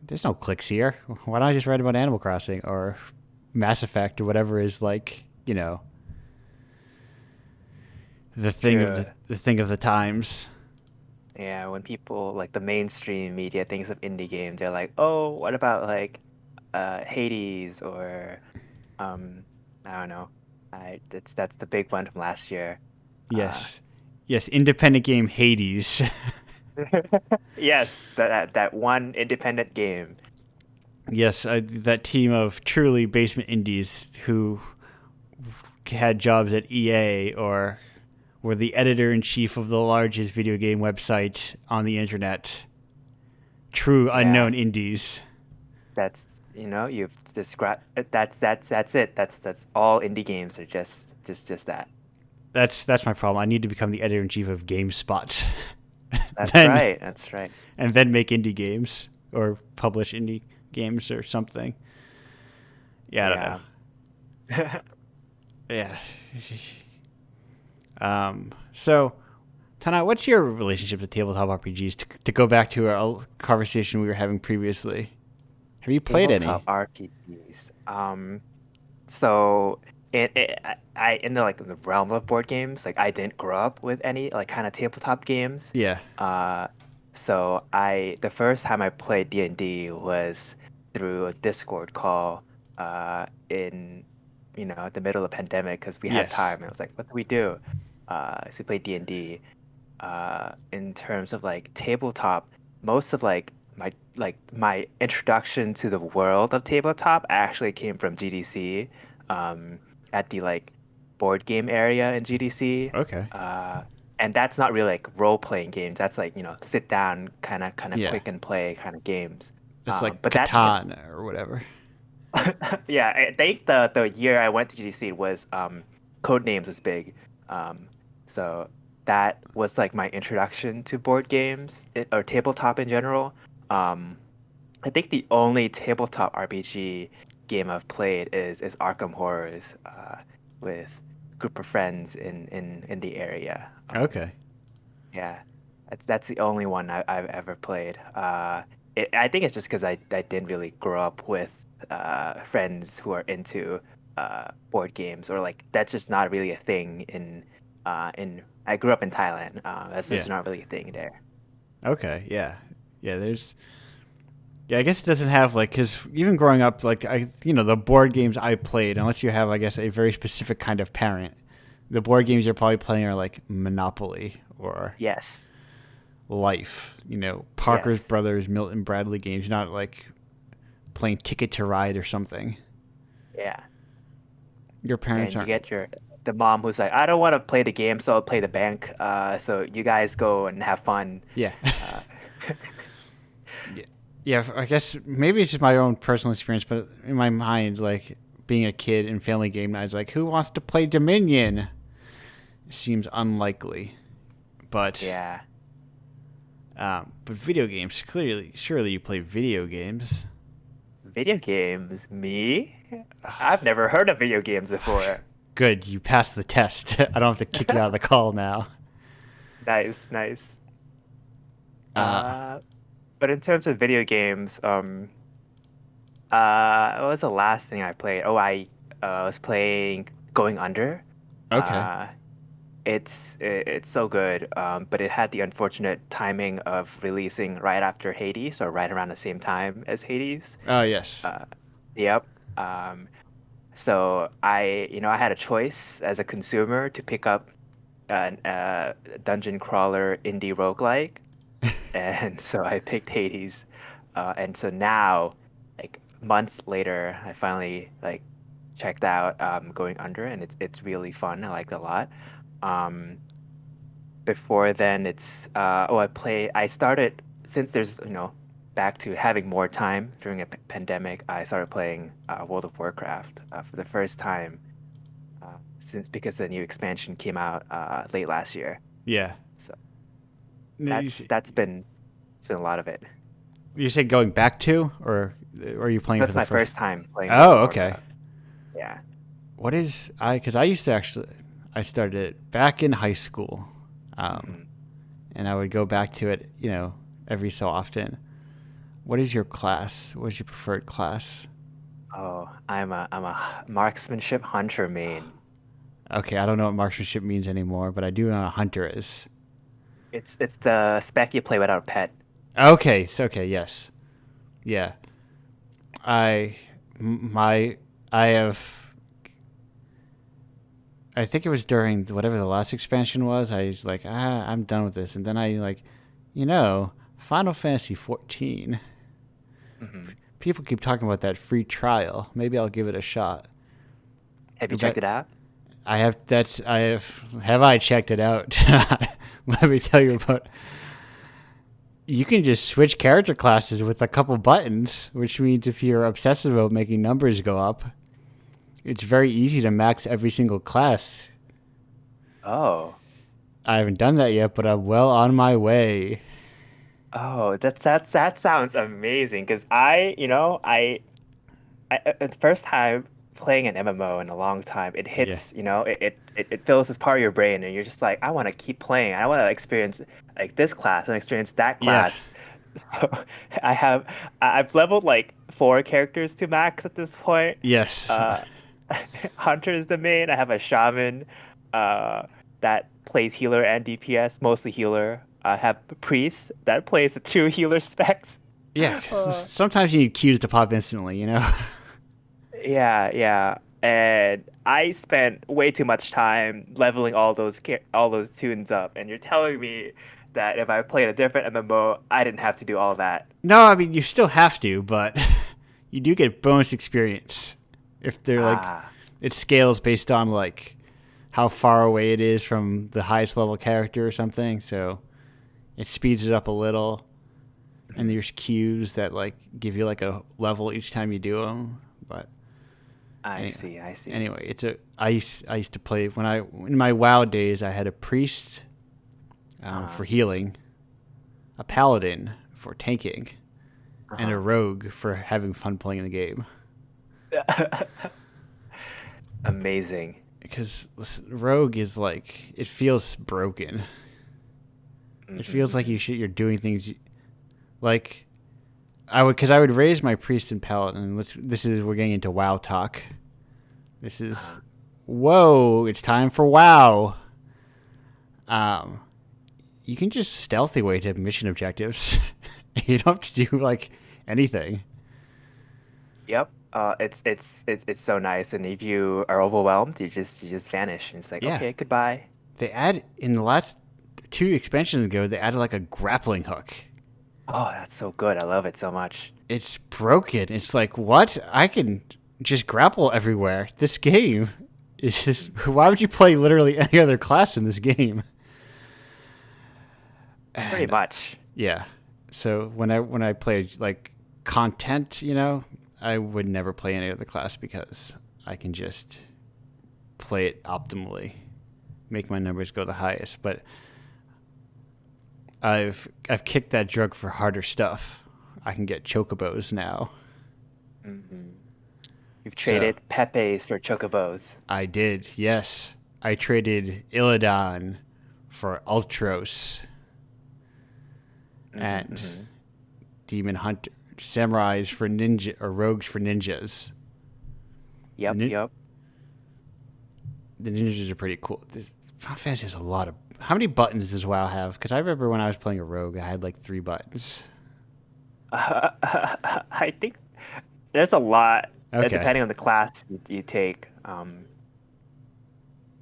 "There's no clicks here. Why don't I just write about Animal Crossing or Mass Effect or whatever is like, True. the thing of the times." Yeah, when people like the mainstream media thinks of indie games, they're like, "Oh, what about like Hades or um I don't know. That's the big one from last year. Uh Yes, yes. Independent game Hades. yes, that one independent game. Yes, that team of truly basement indies who had jobs at EA or were the editor in chief of the largest video game website on the internet. True Yeah, unknown indies. that's you've described that's it. That's all indie games are just that. That's my problem. I need to become the editor in chief of GameSpot, That's then right. That's right. and then make indie games or publish indie games or something. Yeah, I don't know. Yeah. Yeah. So, Tana, what's your relationship to tabletop RPGs? To go back to a conversation we were having previously, have you played Tabletop any? RPGs. So in the like in the realm of board games, like I didn't grow up with any like kind of tabletop games. Yeah. Uh, so I the first time I played D&D was through a Discord call in the middle of pandemic because we had Yes. time and I was like, what do we do? So we played D&D. In terms of like tabletop, most of my introduction to the world of tabletop actually came from GDC. Um, at the like board game area in GDC. Okay. And that's not really like role playing games. That's like, sit down kind of Yeah. quick and play kind of games. It's like But that Catan or whatever. yeah, I think the year I went to GDC was Codenames was big. Um, so that was like my introduction to board games or tabletop in general. Um, I think the only tabletop RPG game I've played is Arkham Horrors with a group of friends in the area. Okay. Yeah, that's the only one I've ever played. I think it's just because I didn't really grow up with friends who are into board games, or like that's just not really a thing in. I grew up in Thailand. That's Yeah. just not really a thing there. Okay. Yeah. Yeah. Yeah, I guess it doesn't have like, because even growing up, like the board games I played, unless you have, I guess, a very specific kind of parent, the board games you're probably playing are like Monopoly or Yes, Life. Parker's yes, Brothers, Milton Bradley games, not like playing Ticket to Ride or something. yeah. Your parents And you aren't. get the mom who's like, I don't want to play the game, so I'll play the bank. So you guys go and have fun. Yeah. Uh, Yeah. Yeah, I guess maybe it's just my own personal experience, but in my mind, like being a kid in family game nights, like who wants to play Dominion? It seems unlikely, but yeah. but video games clearly, surely you play video games. Video games? Me? I've never heard of video games before. Good, you passed the test. I don't have to kick you out of the call now. Nice, nice. Uh, But in terms of video games, what was the last thing I played? Oh, I was playing Going Under. okay. Uh, it's so good, but it had the unfortunate timing of releasing right after Hades, or right around the same time as Hades. Oh yes. Uh, yep. Um, so I had a choice as a consumer to pick up an dungeon crawler indie roguelike, and so I picked Hades. And so now, like months later, I finally like checked out Going Under, and it's really fun. I like it a lot. Um, Before then, I started, since there's back to having more time during a pandemic. I started playing World of Warcraft for the first time since, because the new expansion came out late last year. Yeah. So No, it's been a lot of it. you say going back to, or are you playing for That's the my first? first time playing World Oh, of okay. Warcraft. Yeah. What is because I used to actually I started it back in high school, Mhm. and I would go back to it, every so often. What is your class? What is your preferred class? Oh, I'm a marksmanship hunter main. Okay, I don't know what marksmanship means anymore, but I do know what a hunter is. It's the spec you play without a pet. Okay, so okay, yes, yeah. I my I have. I think it was during whatever the last expansion was. I was like, I'm done with this, and then I like, Final Fantasy 14. Hmm. People keep talking about that free trial. Maybe I'll give it a shot. Have you checked That it out? I have. That's I have. Have I checked it out? Let me tell you about. You can just switch character classes with a couple buttons, which means if you're obsessive about making numbers go up, it's very easy to max every single class. Oh. I haven't done that yet, but I'm well on my way. Oh, that sounds amazing. Because the first time playing an MMO in a long time, it Yeah. hits, it fills this part of your brain, and you're just like, I want to keep playing. I want to experience like this class and experience that Yeah. class. So I've leveled like 4 characters to max at this point. Yes. Uh, Hunter is the main. I have a shaman, uh, that plays healer and DPS, mostly healer. I have a priest that plays the 2 healer specs. Yeah. Uh, Sometimes you need cues to pop instantly. Yeah, yeah. And I spent way too much time leveling all those tunes up, and you're telling me that if I played a different MMO, I didn't have to do all that. No, I mean you still have to, but you do get bonus experience if they're like Ah, it scales based on like how far away it is from the highest level character or something. So it speeds it up a little, and there's cues that like give you like a level each time you do them. But I see. anyway, I used to play when in my WoW days. I had a priest for healing, a paladin for tanking, and a rogue for having fun playing the game. Amazing. Because rogue is like, it feels broken. It feels like you're doing things like I would raise my priest and paladin. We're getting into WoW talk. This is whoa! It's time for WoW. You can just stealthy way to mission objectives. You don't have to do like anything. Yep. It's so nice, and if you are overwhelmed, you just vanish, and it's like, Yeah. okay, goodbye. They add in the last 2 expansions ago. They added like a grappling hook. Oh, that's so good. I love it so much. It's broken. It's like, what? I can just grapple everywhere. This game is just, why would you play literally any other class in this game? Pretty much. Yeah. So when I play like content, I would never play any other class because I can just play it optimally, make my numbers go the highest. But I've kicked that drug for harder stuff. I can get chocobos now. You've traded Pepes for chocobos. I did, yes. I traded Illidan for Ultros and Demon Hunter, samurais for ninja or rogues for ninjas. Yep. The ninjas are pretty cool. Final Fantasy has a lot of. How many buttons does WoW have? Because I remember when I was playing a rogue, I had like 3 buttons. I think there's a lot, Okay. depending on the class you take.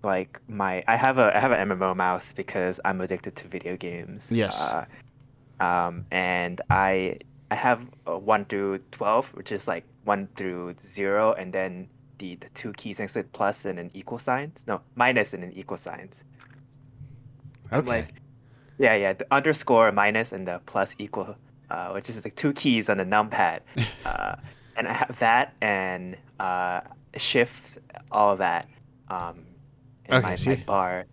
Like I have an MMO mouse because I'm addicted to video games. Yes. And I have a 1 through 12, which is like 1 through 0, and then the 2 keys next to it, plus and an equal signs. No, minus and an equal signs. I'm Okay. like, yeah, the underscore, minus, and the plus equal, which is the 2 keys on the numpad. And I have that and shift, all of that. And Okay, my bar.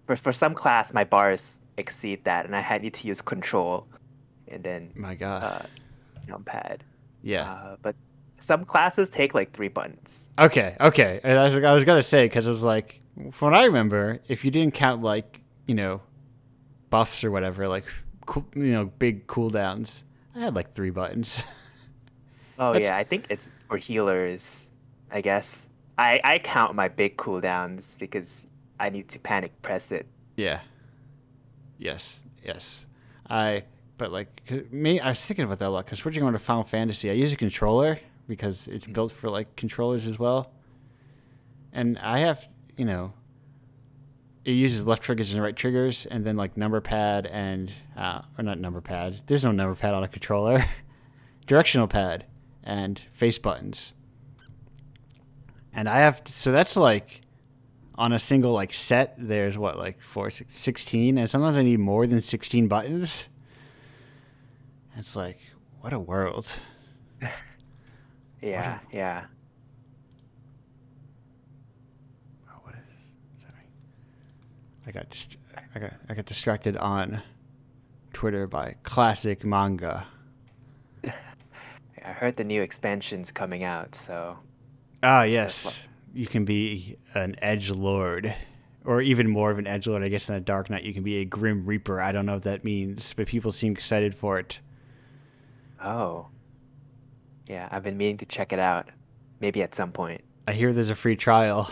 For some class, my bars exceed that, and I need to use control and then My God. numpad. Yeah. But some classes take like 3 buttons. Okay. And I was gonna say, because it was like, from what I remember, if you didn't count like buffs or whatever, like big cooldowns, I had like 3 buttons. Oh yeah, I think it's for healers, I guess. I count my big cooldowns because I need to panic press it. Yeah. Yes. But like I was thinking about that a lot because switching on to Final Fantasy, I use a controller because it's built for like controllers as well, and I have it uses left triggers and right triggers, and then like number pad and or not number pad. There's no number pad on a controller. Directional pad and face buttons, and so that's like on a single like set. There's what, like 16, and sometimes I need more than 16 buttons. It's like, what a world. Yeah. Oh, what is? Sorry, I got distracted on Twitter by classic manga. I heard the new expansion's coming out, so. Ah, yes. You can be an edge lord, or even more of an edge lord. I guess in the Dark Knight, you can be a Grim Reaper. I don't know what that means, but people seem excited for it. Oh. Yeah, I've been meaning to check it out. Maybe at some point. I hear there's a free trial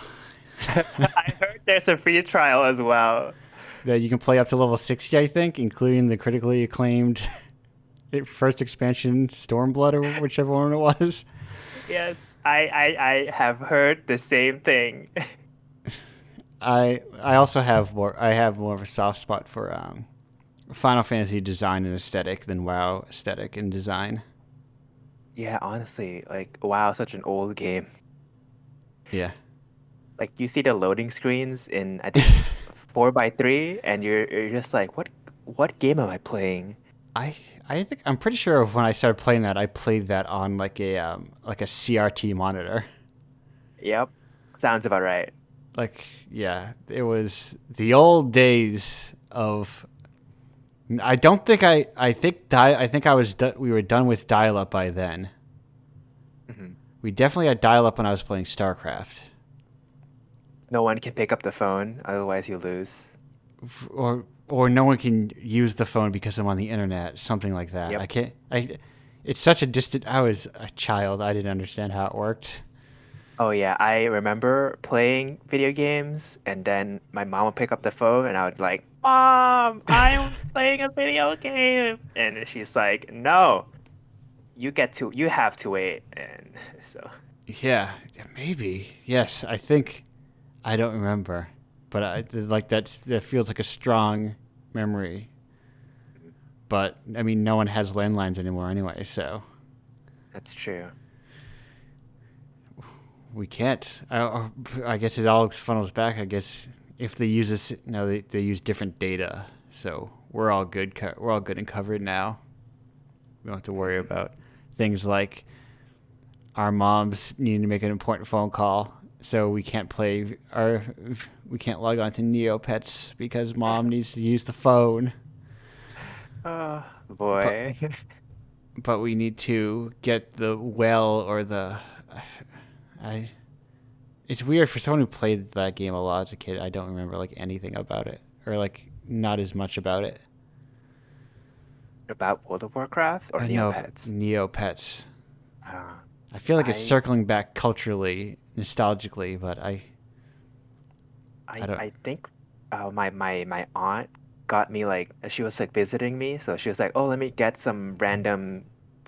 I heard there's a free trial as well. that you can play up to level 60, I think, including the critically acclaimed first expansion, Stormblood, or whichever one it was. Yes, I have heard the same thing. I also have more of a soft spot for Final Fantasy design and aesthetic than WoW aesthetic and design. Yeah, honestly, like, wow, such an old game. Yeah. like you see the loading screens in I think 4x3, and you're just like, what game am I playing? I I think I'm pretty sure of when I started playing that, I played that on like a CRT monitor. Yep, sounds about right. Like yeah, it was the old days of. I don't think I think we were done with dial up by then. Hmm. We definitely had dial up when I was playing StarCraft. No one can pick up the phone, otherwise you lose. Or no one can use the phone because I'm on the internet, something like that. Yep. I can't. It's such a distant. I was a child. I didn't understand how it worked. Oh yeah, I remember playing video games, and then my mom would pick up the phone, and I would like, "Mom, I'm playing a video game," and she's like, "No, you have to wait." And so Yeah, maybe. Yes, I think. I don't remember, but I like that. That feels like a strong memory. But I mean, no one has landlines anymore anyway, so that's true. we can't. I guess it all funnels back. I guess if they use this, no, they use different data, so we're all good. We're all good and covered now. We don't have to worry Hmm. about things like our moms needing to make an important phone call, so we can't log on to Neopets because mom needs to use the phone. Oh But boy. but we need to get the well or the I. It's weird for someone who played that game a lot as a kid. I don't remember like anything about it or like not as much about it. About World of Warcraft or I know Neopets? Neopets. Uh, I feel like it's I circling back culturally, nostalgically, but I don't. I think my aunt got me like she was like visiting me, so she was like, "Oh, let me get some random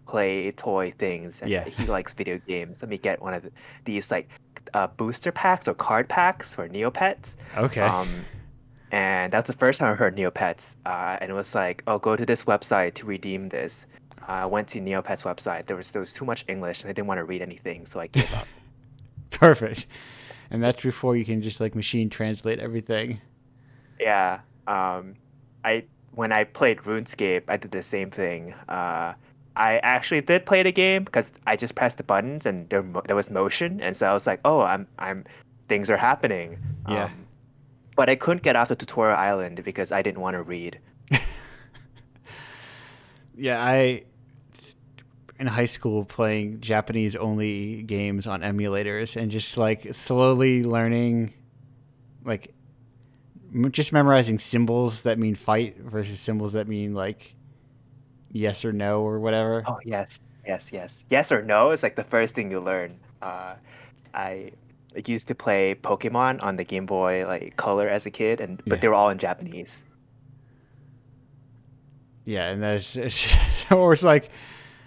play toy things." And Yeah. he likes video games. Let me get one of these like booster packs or card packs for Neopets. Okay. Um, and that's the first time I heard Neopets. And it was like, "Oh, go to this website to redeem this." I went to Neopets website. There was too much English, and I didn't want to read anything, so I gave up. Perfect. And that's before you can just like machine translate everything. Yeah. I when I played RuneScape, I did the same thing. I actually did play the game because I just pressed the buttons and there was motion, and so I was like, "Oh, I'm things are happening." Yeah. But I couldn't get off the tutorial island because I didn't want to read. Yeah, I in high school playing Japanese only games on emulators and just like slowly learning like just memorizing symbols that mean fight versus symbols that mean like yes or no or whatever. Oh, yes, yes, yes, yes or no is like the first thing you learn. I used to play Pokemon on the Game Boy like Color as a kid, and but Yeah. they were all in Japanese. Yeah, and there's or it's like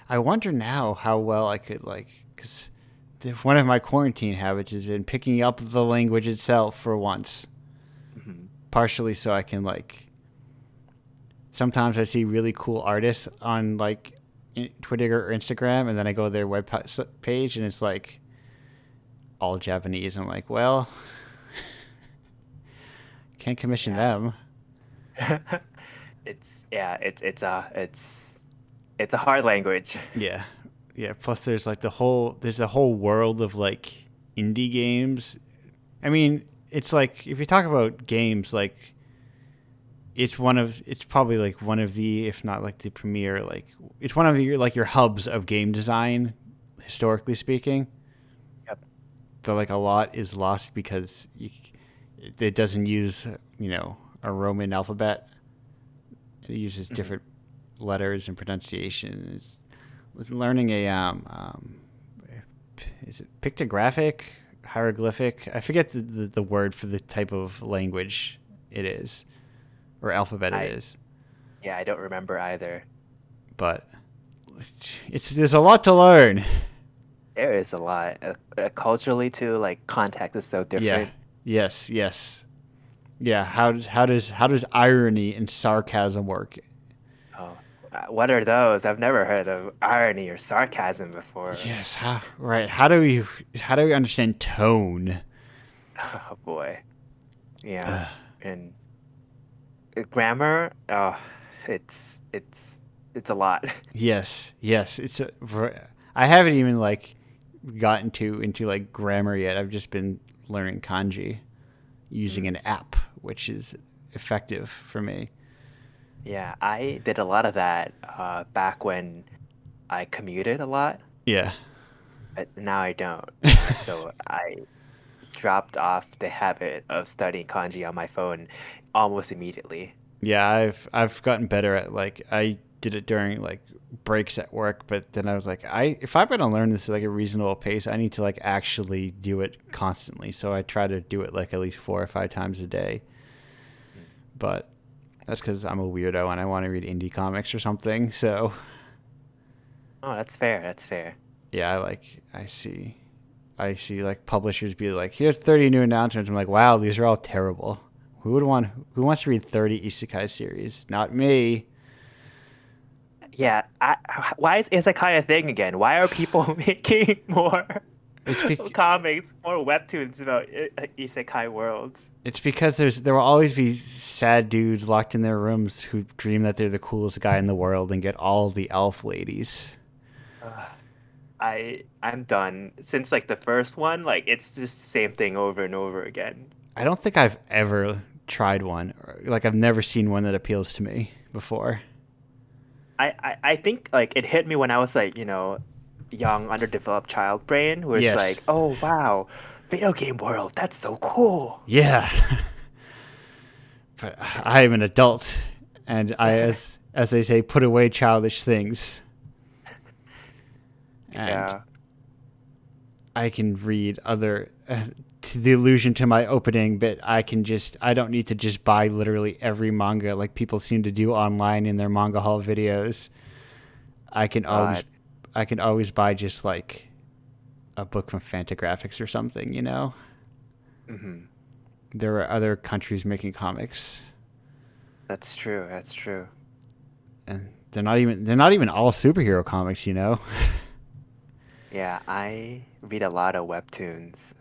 I wonder now how well I could like cuz one of my quarantine habits has been picking up the language itself for once, Mhm. partially so I can like sometimes I see really cool artists on like Twitter or Instagram, and then I go to their web page, and it's like all Japanese. I'm like, well, can't commission Yeah. them. It's a hard language. Yeah, yeah. Plus, there's a whole world of like indie games. I mean, it's like if you talk about games, like it's probably like one of the if not like the premier like it's one of your hubs of game design historically speaking. Yep. But like a lot is lost because it doesn't use a Roman alphabet. It uses Mhm. different letters and pronunciations. Was learning a is it pictographic, hieroglyphic? I forget the word for the type of language it is or alphabet it I is. Yeah, I don't remember either. But it's there's a lot to learn. There is a lot. Culturally too, like context is so Yeah. different. Yes. Yes. Yeah. How does irony and sarcasm work? Oh, what are those? I've never heard of irony or sarcasm before. Yes. Right. How do we understand tone? Oh boy. Yeah. And grammar, it's a lot. Yes, yes. I haven't even like gotten to into like grammar yet. I've just been learning kanji using Mm. an app, which is effective for me. Yeah, I did a lot of that back when I commuted a lot, Yeah. but now I don't. So I dropped off the habit of studying kanji on my phone almost immediately. Yeah, I've gotten better at like I did it during like breaks at work, but then I was like, if I'm gonna learn this at like a reasonable pace, I need to like actually do it constantly. So I try to do it like at least 4 or 5 times a day. Mm. But that's because I'm a weirdo and I want to read indie comics or something. So Oh, that's fair. That's fair. yeah, I see like publishers be like, here's 30 new announcements. I'm like, wow, these are all terrible. Who wants to read 30 isekai series? Not me. Yeah, why is isekai a thing again? Why are people making more It's bec- comics, more webtoons about isekai worlds? It's because there will always be sad dudes locked in their rooms who dream that they're the coolest guy in the world and get all the elf ladies. Ugh, I'm done. Since like the first one, like it's just the same thing over and over again. I don't think I've ever tried one. Like I've never seen one that appeals to me before. I think like it hit me when I was like, young, underdeveloped child brain, where it's Yes. like, oh wow, video game world, that's so cool. Yeah. But I am an adult, and as they say, put away childish things, and Yeah. I can read other. To the allusion to my opening bit, I don't need to just buy literally every manga like people seem to do online in their manga haul videos. I can always God. I can always buy just like a book from Fantagraphics or something, you know. Hmm. There are other countries making comics, That's true. That's true. and they're not even all superhero comics, you know. Yeah, I read a lot of webtoons.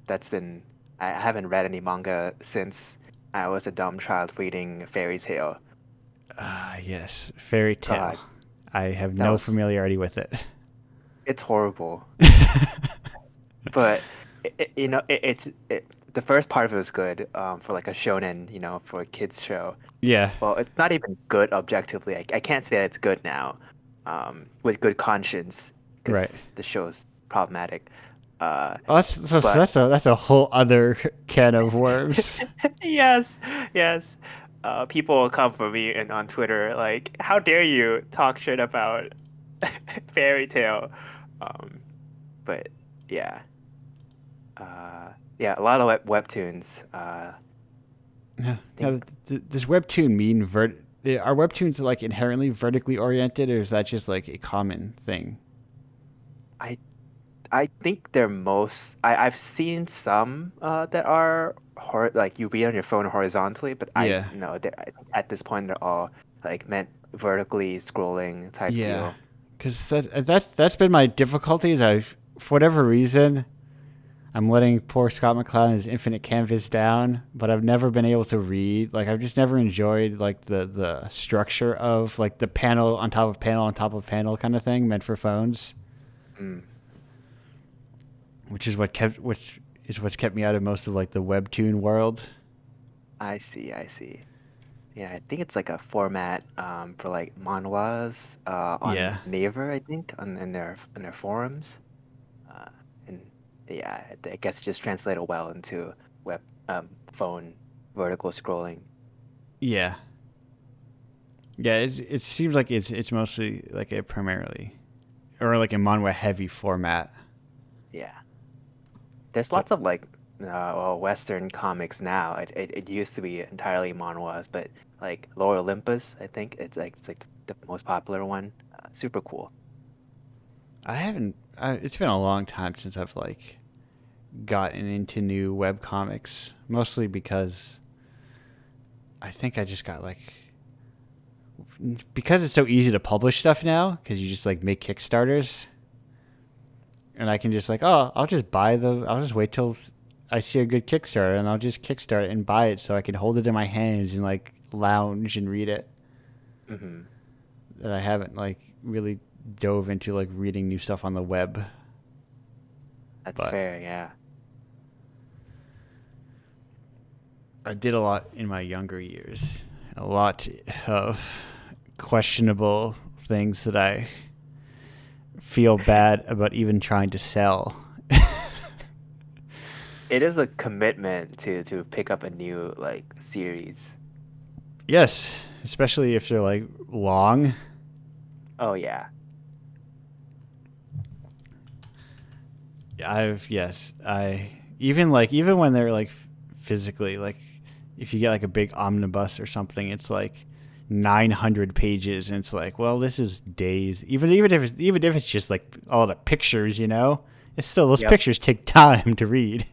That's been I haven't read any manga since I was a dumb child reading fairy tale. Ah, yes, fairy tale. God, I have that no was familiarity with it. it's horrible. But the first part of it was good for like a shonen, for a kids show. Yeah, Well, it's not even good objectively. I can't say that it's good now, with good conscience, right. because the show's problematic. Uh, Well, but that's a whole other can of worms. yes, yes, people will come for me and on Twitter like, "How dare you talk shit about fairy tale?" Um, but yeah, yeah, a lot of webtoons. Yeah. Think Now, does webtoon mean are webtoons like inherently vertically oriented, or is that just like a common thing? I I think they're most. I've seen some that are like you read on your phone horizontally, but I Yeah. know that at this point they're all like meant vertically scrolling type Yeah. deal. Because that's been my difficulty. Is for whatever reason, I'm letting poor Scott McCloud and his infinite canvas down, but I've never been able to read. Like I've just never enjoyed like the structure of like the panel on top of panel on top of panel kind of thing meant for phones, Mm, which is what's kept me out of most of like the webtoon world. I see, I see. Yeah, I think it's like a format for like manhwas on Yeah. Naver, I think, in their forums. Uh, and yeah, I guess it just translated well into web phone vertical scrolling. Yeah. Yeah, it seems like it's mostly like a primarily or like a manhwa heavy format. Yeah. There's So lots of like well, Western comics now. It used to be entirely manhwas, but like Lord Olympus, I think it's like the most popular one. Super cool. I haven't. It's been a long time since I've like gotten into new web comics, mostly because I think I just got like because it's so easy to publish stuff now because you just like make Kickstarters and I can just like I'll just wait till I see a good Kickstarter and I'll just kickstart it and buy it so I can hold it in my hands and like lounge and read it. Hmm. That I haven't like really dove into like reading new stuff on the web. That's But fair. Yeah. I did a lot in my younger years. A lot of questionable things that I feel bad about even trying to sell. It is a commitment to pick up a new like series. Yes, especially if they're like long. Oh yeah. I even when they're like physically like if you get like a big omnibus or something, it's like 900 pages and it's like, well, this is days. Even if it's just like all the pictures, you know, it's still those Yep. pictures take time to read.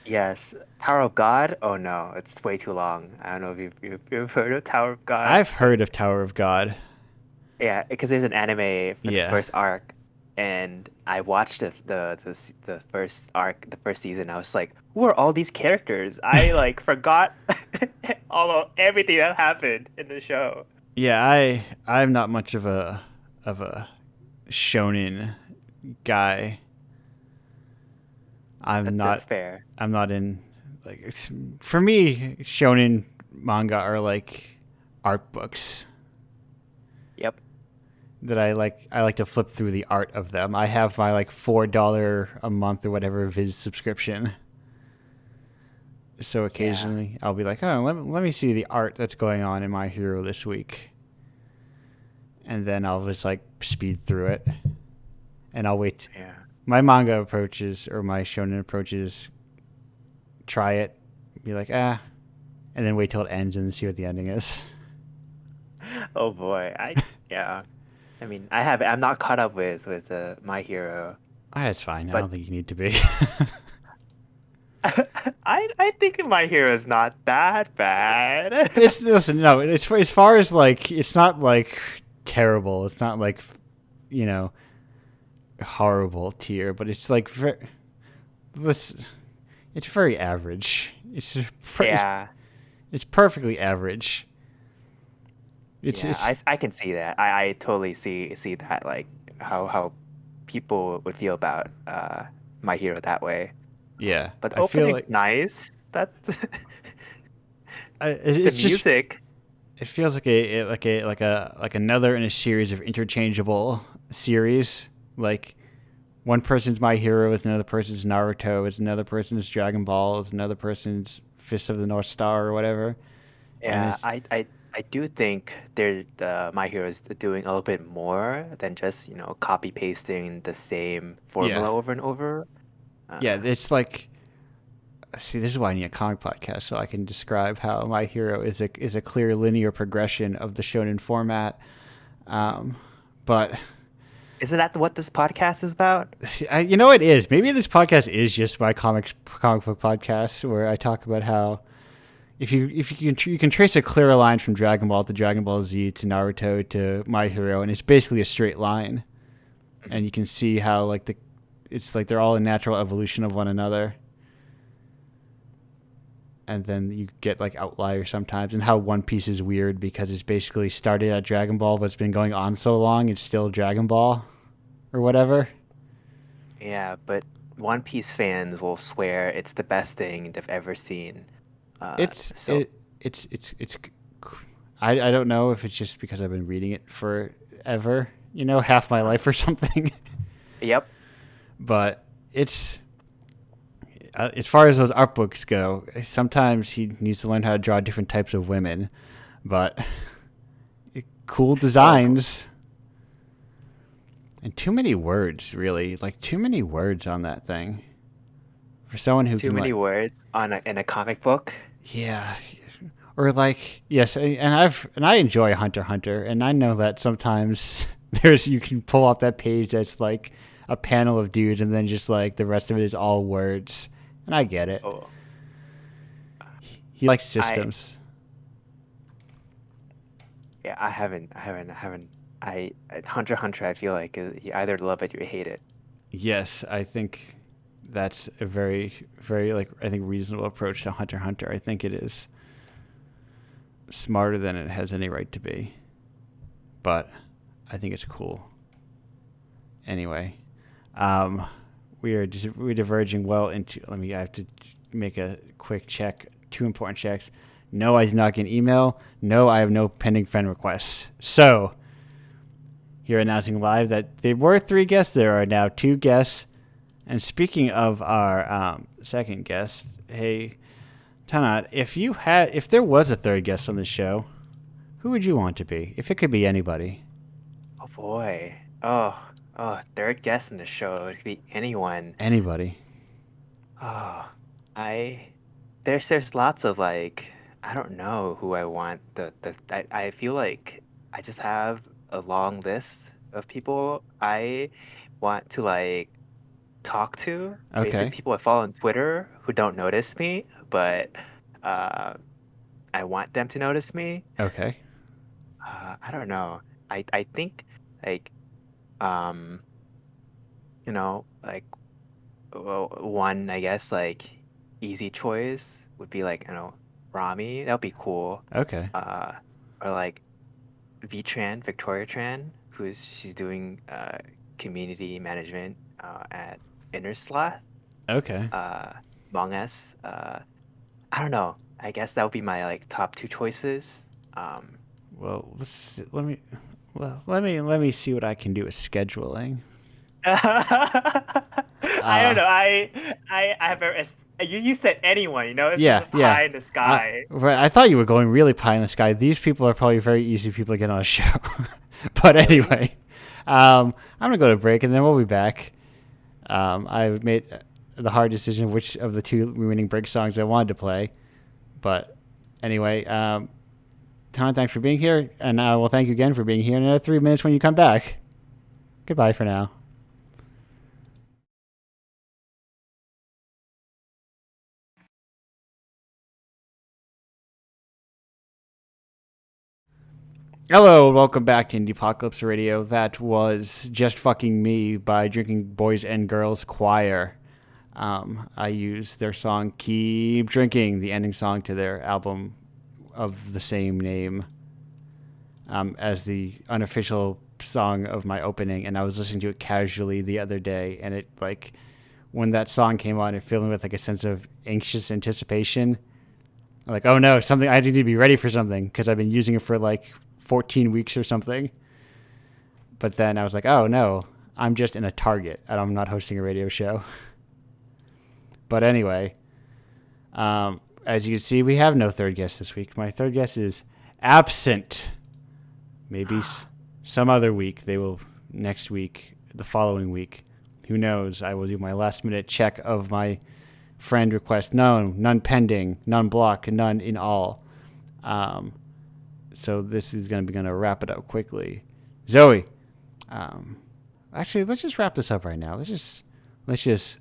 Yes. Tower of God? Oh no, it's way too long. I don't know if you've heard of Tower of God. I've heard of Tower of God. Yeah, because there's an anime for the Yeah. first arc, and I watched the first arc, the first season. I was like, who are all these characters? I like forgot all of everything that happened in the show. Yeah, I'm not much of a shonen guy. I'm That's not fair. I'm not in like for me shonen manga are like art books Yep. that I like to flip through the art of them. I have my like $4 a month or whatever Viz subscription. So Yeah. occasionally I'll be like, "Oh, let me see the art that's going on in My Hero this week." And then I'll just like speed through it and I'll wait. Yeah. My manga approaches or my shonen approaches try it, be like, and then wait till it ends and see what the ending is. Oh boy. Yeah. I mean, I'm not caught up with My Hero, It's fine. I but don't think you need to be. I think My Hero is not that bad. It's listen, no. It's as far as like it's not like terrible. It's not like you know horrible tier, but it's like this. It's very average. Yeah. It's perfectly average. Yeah, It's I can see that. I totally see that like how people would feel about My Hero that way. yeah. But I feel opening's like nice. That the it's just music. it feels like like another in a series of interchangeable series. Like one person's My Hero, is another person's Naruto, is another person's Dragon Ball, is another person's Fist of the North Star or whatever. And Yeah, I do think My Hero is doing a little bit more than just, copy pasting the same yeah, formula over and over. yeah. Uh, It's like see, this is why I need a comic podcast so I can describe how My Hero is a clear linear progression of the shonen format. Um, but isn't that what this podcast is about? you know it is. Maybe this podcast is just my comic book podcast where I talk about how if you can trace a clear line from Dragon Ball to Dragon Ball Z to Naruto to My Hero, and it's basically a straight line, and you can see how like it's like they're all a natural evolution of one another. And then you get like outliers sometimes, and how One Piece is weird because it's basically started at Dragon Ball, but it's been going on so long, it's still Dragon Ball, or whatever. Yeah, but One Piece fans will swear it's the best thing they've ever seen. It's So it it's. I don't know if it's just because I've been reading it forever, half my life or something. yep. But it's as far as those art books go, sometimes he needs to learn how to draw different types of women, but cool Oh, designs and too many words, really, like too many words on that thing for someone who too can many like, words in a comic book. yeah, or like yes, and I enjoy Hunter x Hunter, and I know that sometimes you can pull off that page that's like a panel of dudes, and then just like the rest of it is all words, and I get it. Oh, He likes I systems. yeah, I haven't. Hunter x Hunter. I feel like you either love it or you hate it. Yes, I think that's a very, very, like, I think reasonable approach to Hunter x Hunter. I think it is smarter than it has any right to be, but I think it's cool. Anyway, we're diverging well into. I have to make a quick check. 2 important checks. No, I did not get an email. No, I have no pending friend requests. So, here announcing live that there were 3 guests. There are now 2 guests. And speaking of our second guest, hey, Tanat, if there was a 3rd guest on the show, who would you want to be? If it could be anybody. Oh boy. Oh, 3rd guest in the show. It could be anyone. Anybody. Oh, there's lots of like, I don't know who I want. I feel like I just have a long list of people I want to like talk to. Basically, Okay. people I follow on Twitter who don't notice me, but uh, I want them to notice me. Okay. I don't know. I think like um like one I guess like easy choice would be like Rami. That would be cool. Okay. Uh, or like Victoria Tran, she's doing community management at Innersloth. Okay. Among Us. I don't know. I guess that would be my like top 2 choices. Well, let me see what I can do with scheduling. I don't know. I have you said anyone, It's Yeah, just a pie in the sky. I thought you were going really pie in the sky. These people are probably very easy people to get on a show. But anyway, I'm gonna go to break and then we'll be back. I made the hard decision of which of the 2 remaining break songs I wanted to play. But anyway, Tom, thanks for being here, and I will thank you again for being here in another 3 minutes when you come back. Goodbye for now. Hello, and welcome back to Indiepocalypse Radio. That was Just Fucking Me by Drinking Boys and Girls Choir. I used their song Keep Drinking, the ending song to their album of the same name, as the unofficial song of my opening, and I was listening to it casually the other day, and it, like, when that song came on, it filled me with, like, a sense of anxious anticipation. Like, oh no, I need to be ready for something, because I've been using it for, like, 14 weeks or something. But then I was like, oh no, I'm just in a Target and I'm not hosting a radio show. But anyway, as you can see, we have no 3rd guest this week. My 3rd guest is absent. Maybe some other week. They will next week, the following week. Who knows? I will do my last minute check of my friend request. None pending, none blocked, none in all. So this is going to wrap it up quickly. Zoe, actually, let's just wrap this up right now. Let's just,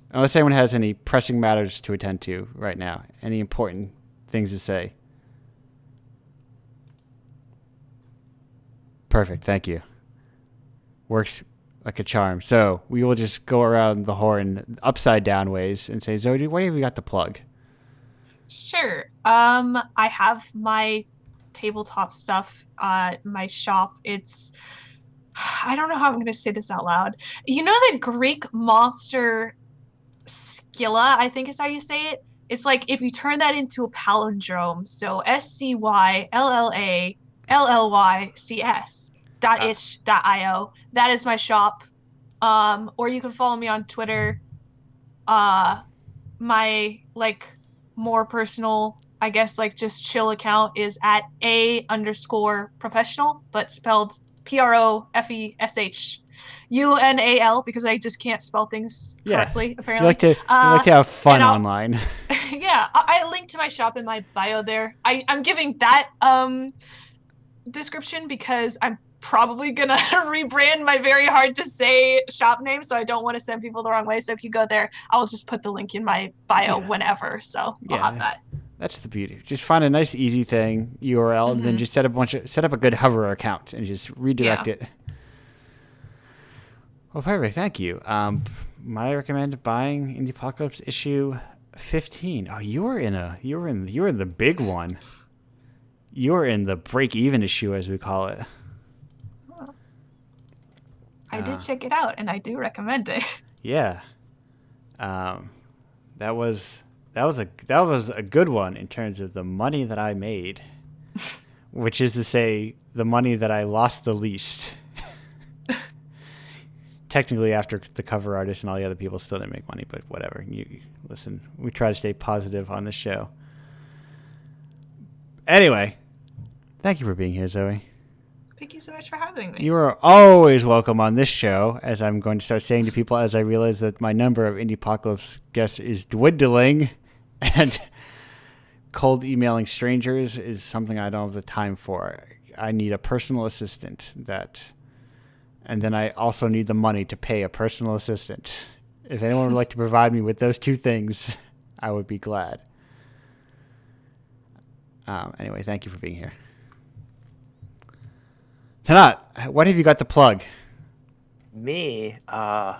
unless anyone has any pressing matters to attend to right now, any important things to say. Perfect. Thank you. Works like a charm. So we will just go around the horn upside down ways and say, Zoe, what have you got to plug? Sure. I have my tabletop stuff, my shop. I don't know how I'm going to say this out loud. You know the Greek monster Scylla, I think is how you say it? It's like if you turn that into a palindrome, so SCYLLYCS.itch.io. That is my shop. Or you can follow me on Twitter. My like more personal, I guess, like just chill account is at @A_professional, but spelled PROFESHUNAL because I just can't spell things correctly, apparently. You like to have fun online. Yeah, I link to my shop in my bio there. I'm giving that description because I'm probably gonna rebrand my very hard to say shop name, so I don't want to send people the wrong way. So if you go there, I'll just put the link in my bio whenever. So I'll have that. That's the beauty. Just find a nice, easy thing URL, and then just set up a good hover account and just redirect it. Well, perfect. Thank you. might I recommend buying Indiepocalypse issue 15? Oh, you were in the big one. You were in the break-even issue, as we call it. I did check it out, and I do recommend it. Yeah. That was a good one in terms of the money that I made, which is to say, the money that I lost the least. Technically, after the cover artist and all the other people still didn't make money, but whatever. You listen, we try to stay positive on this show. Anyway, thank you for being here, Zoe. Thank you so much for having me. You are always welcome on this show, as I'm going to start saying to people as I realize that my number of Indiepocalypse guests is dwindling, and cold emailing strangers is something I don't have the time for. I need a personal assistant and then I also need the money to pay a personal assistant. If anyone would like to provide me with those two things, I would be glad. Anyway, thank you for being here. Tanat, what have you got to plug? Me. So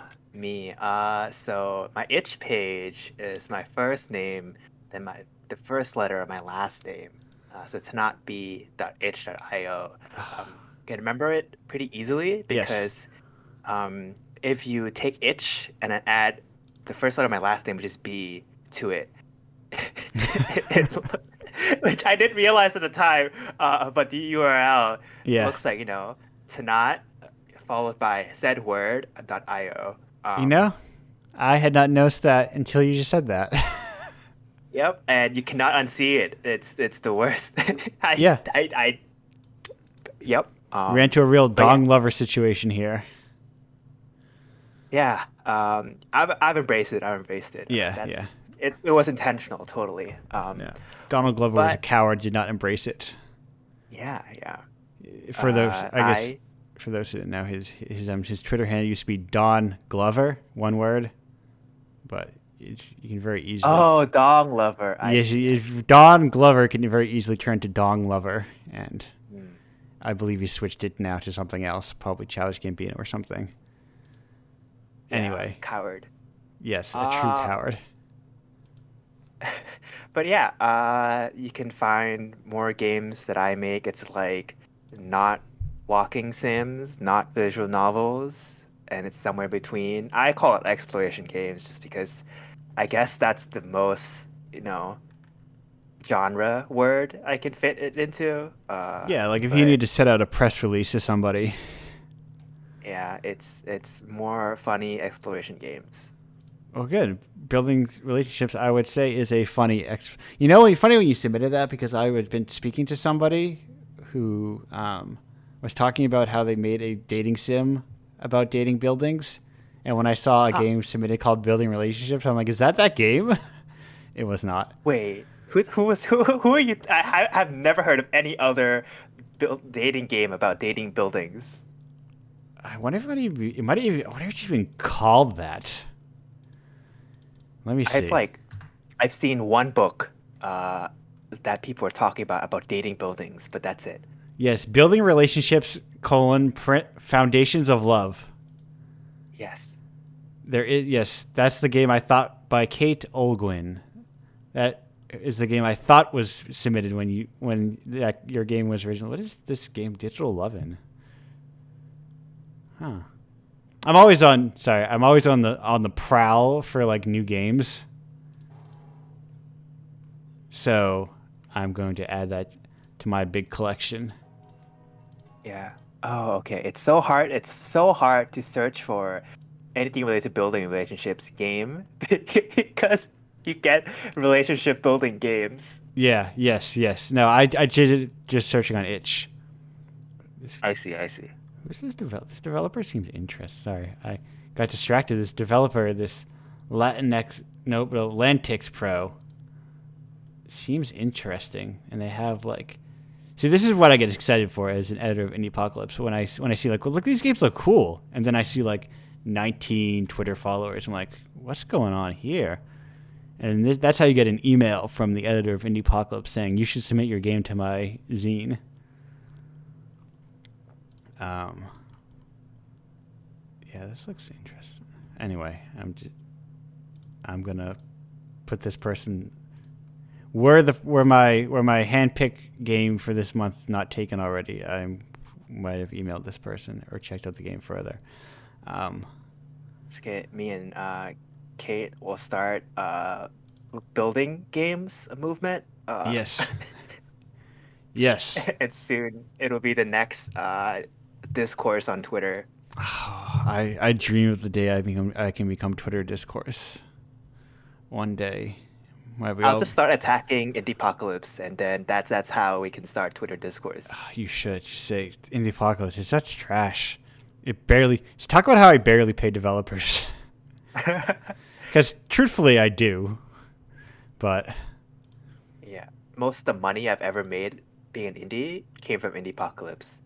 my itch page is my first name, then the first letter of my last name. So tanatb.itch.io. Can remember it pretty easily because if you take itch and then add the first letter of my last name, which is B, to it, which I didn't realize at the time, but the URL looks like, Tanat followed by said word.io. I had not noticed that until you just said that. Yep, and you cannot unsee it. It's the worst. Yep. Ran into a real dong lover situation here. Yeah. I've embraced it. Yeah. It was intentional, totally. Donald Glover was a coward. Did not embrace it. Yeah. For those, for those who didn't know, his Twitter handle used to be Don Glover, one word, but you can very easily. Oh, Dong Lover. Don Glover can very easily turn to Dong Lover, and I believe he switched it now to something else, probably Childish Gambino or something. Yeah, anyway, coward. Yes, a true coward. But yeah, you can find more games that I make. It's like not walking sims, not visual novels, and it's somewhere between. I call it exploration games just because I guess that's the most, genre word I can fit it into. Like if you need to set out a press release to somebody. Yeah, it's more funny exploration games. Oh, good. Building relationships, I would say, is a funny funny when you submitted that, because I had been speaking to somebody who was talking about how they made a dating sim about dating buildings. And when I saw a game submitted called Building Relationships, I'm like, is that game? It was not. Wait, who are you? I have never heard of any other dating game about dating buildings. I wonder if it might even. I wonder if it's even called that. Let me see. I've seen one book that people are talking about dating buildings, but that's it. Yes, Building Relationships: Foundations of Love. Yes. There is. Yes, that's the game I thought by Kate Olguin. That is the game I thought was submitted when your game was original. What is this game? Digital Lovin'. Huh. I'm always on the prowl for like new games. So I'm going to add that to my big collection. Yeah. Oh, okay. It's so hard to search for anything related to building relationships game because you get relationship building games. Yeah. Yes. No, I did it just searching on itch. I see. Who's this developer? This developer seems interesting. Sorry, I got distracted. This developer, this Lantix Pro, seems interesting, and they have see, this is what I get excited for as an editor of Indiepocalypse. When I see look, these games look cool, and then I see 19 Twitter followers. I'm like, what's going on here? And that's how you get an email from the editor of Indiepocalypse saying you should submit your game to my zine. Yeah, this looks interesting. Anyway, I'm gonna put this person. Were my handpicked game for this month not taken already? I might have emailed this person or checked out the game further. Let's get me and Kate will start building games movement. Yes. Yes. And soon it'll be the next discourse on Twitter. I dream of the day I can become Twitter discourse. One day. I'll just start attacking Indiepocalypse, and then that's how we can start Twitter discourse. You should just say Indiepocalypse is such trash. Just talk about how I barely pay developers. Because truthfully, I do. But yeah, most of the money I've ever made being an indie came from Indiepocalypse.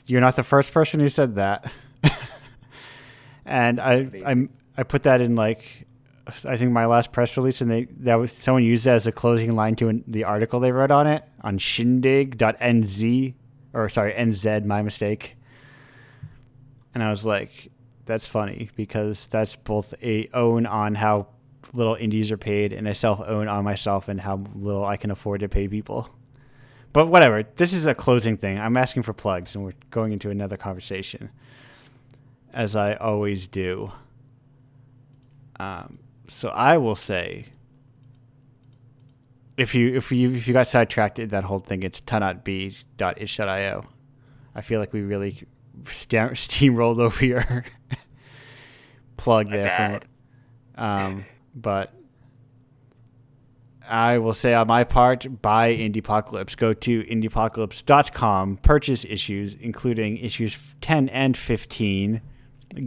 You're not the first person who said that. And I put that in like, I think my last press release, and someone used that as a closing line to the article they wrote on it on shindig.nz, or sorry, NZ, my mistake. And I was like, that's funny because that's both a own on how little indies are paid and a self-own on myself and how little I can afford to pay people. But whatever, this is a closing thing. I'm asking for plugs, and we're going into another conversation, as I always do. So I will say, if you got sidetracked in that whole thing, it's tanatb.itch.io. I feel like we really steamrolled over your plug there. But I will say on my part, buy Indiepocalypse. Go to indiepocalypse.com, purchase issues, including issues 10 and 15,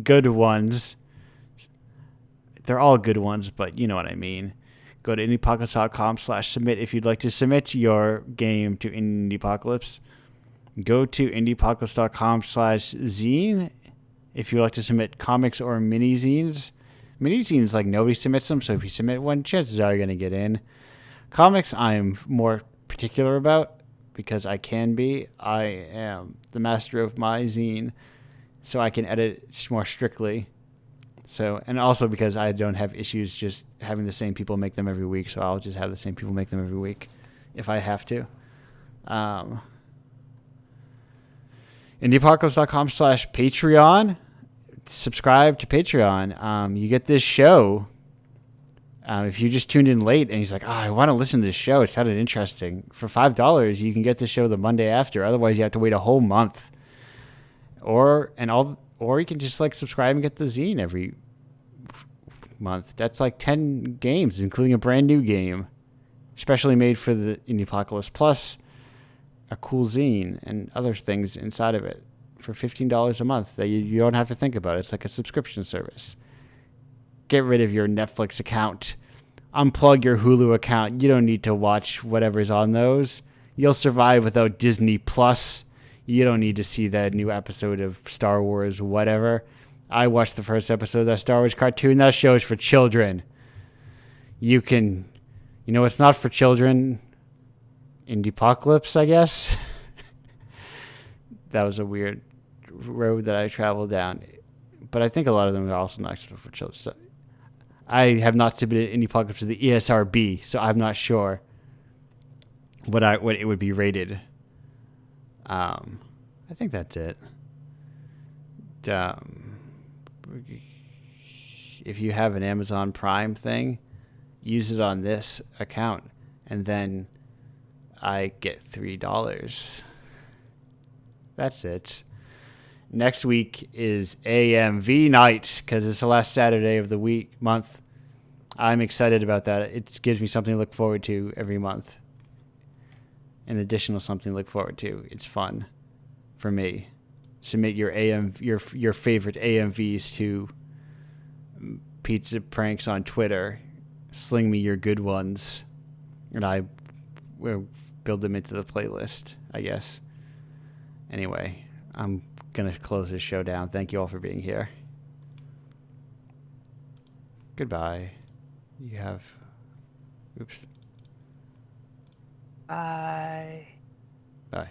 good ones. They're all good ones, but you know what I mean. Go to indiepocalypse.com/submit if you'd like to submit your game to Indiepocalypse. Go to indiepocalypse.com/zine if you'd like to submit comics or mini-zines. Mini-zines, like, nobody submits them, so if you submit one, chances are you're going to get in. Comics, I'm more particular about because I can be. I am the master of my zine, so I can edit more strictly. So, and also because I don't have issues just having the same people make them every week, so I'll just have the same people make them every week if I have to. Indiepocalypse.com/Patreon. Subscribe to Patreon. You get this show. If you just tuned in late and he's like, I want to listen to this show, it sounded interesting. For $5, you can get the show the Monday after. Otherwise, you have to wait a whole month. Or you can just like subscribe and get the zine every month. That's like 10 games, including a brand new game, especially made for the Indiepocalypse, plus a cool zine and other things inside of it for $15 a month that you don't have to think about. It's like a subscription service. Get rid of your Netflix account. Unplug your Hulu account. You don't need to watch whatever's on those. You'll survive without Disney Plus. You don't need to see that new episode of Star Wars, whatever. I watched the first episode of that Star Wars cartoon. That show is for children. It's not for children. Indiepocalypse, I guess. That was a weird road that I traveled down. But I think a lot of them are also not for children. So I have not submitted Indiepocalypse to the ESRB, so I'm not sure what it would be rated. I think that's it. If you have an Amazon Prime thing, use it on this account, and then I get $3. That's it. Next week is AMV night because it's the last Saturday of the month. I'm excited about that. It gives me something to look forward to every month. An additional something to look forward to. It's fun for me. Submit your your favorite AMVs to Pizza Pranks on Twitter. Sling me your good ones, and I will build them into the playlist, I guess. Anyway, I'm going to close this show down. Thank you all for being here. Goodbye. Oops. Bye. Bye.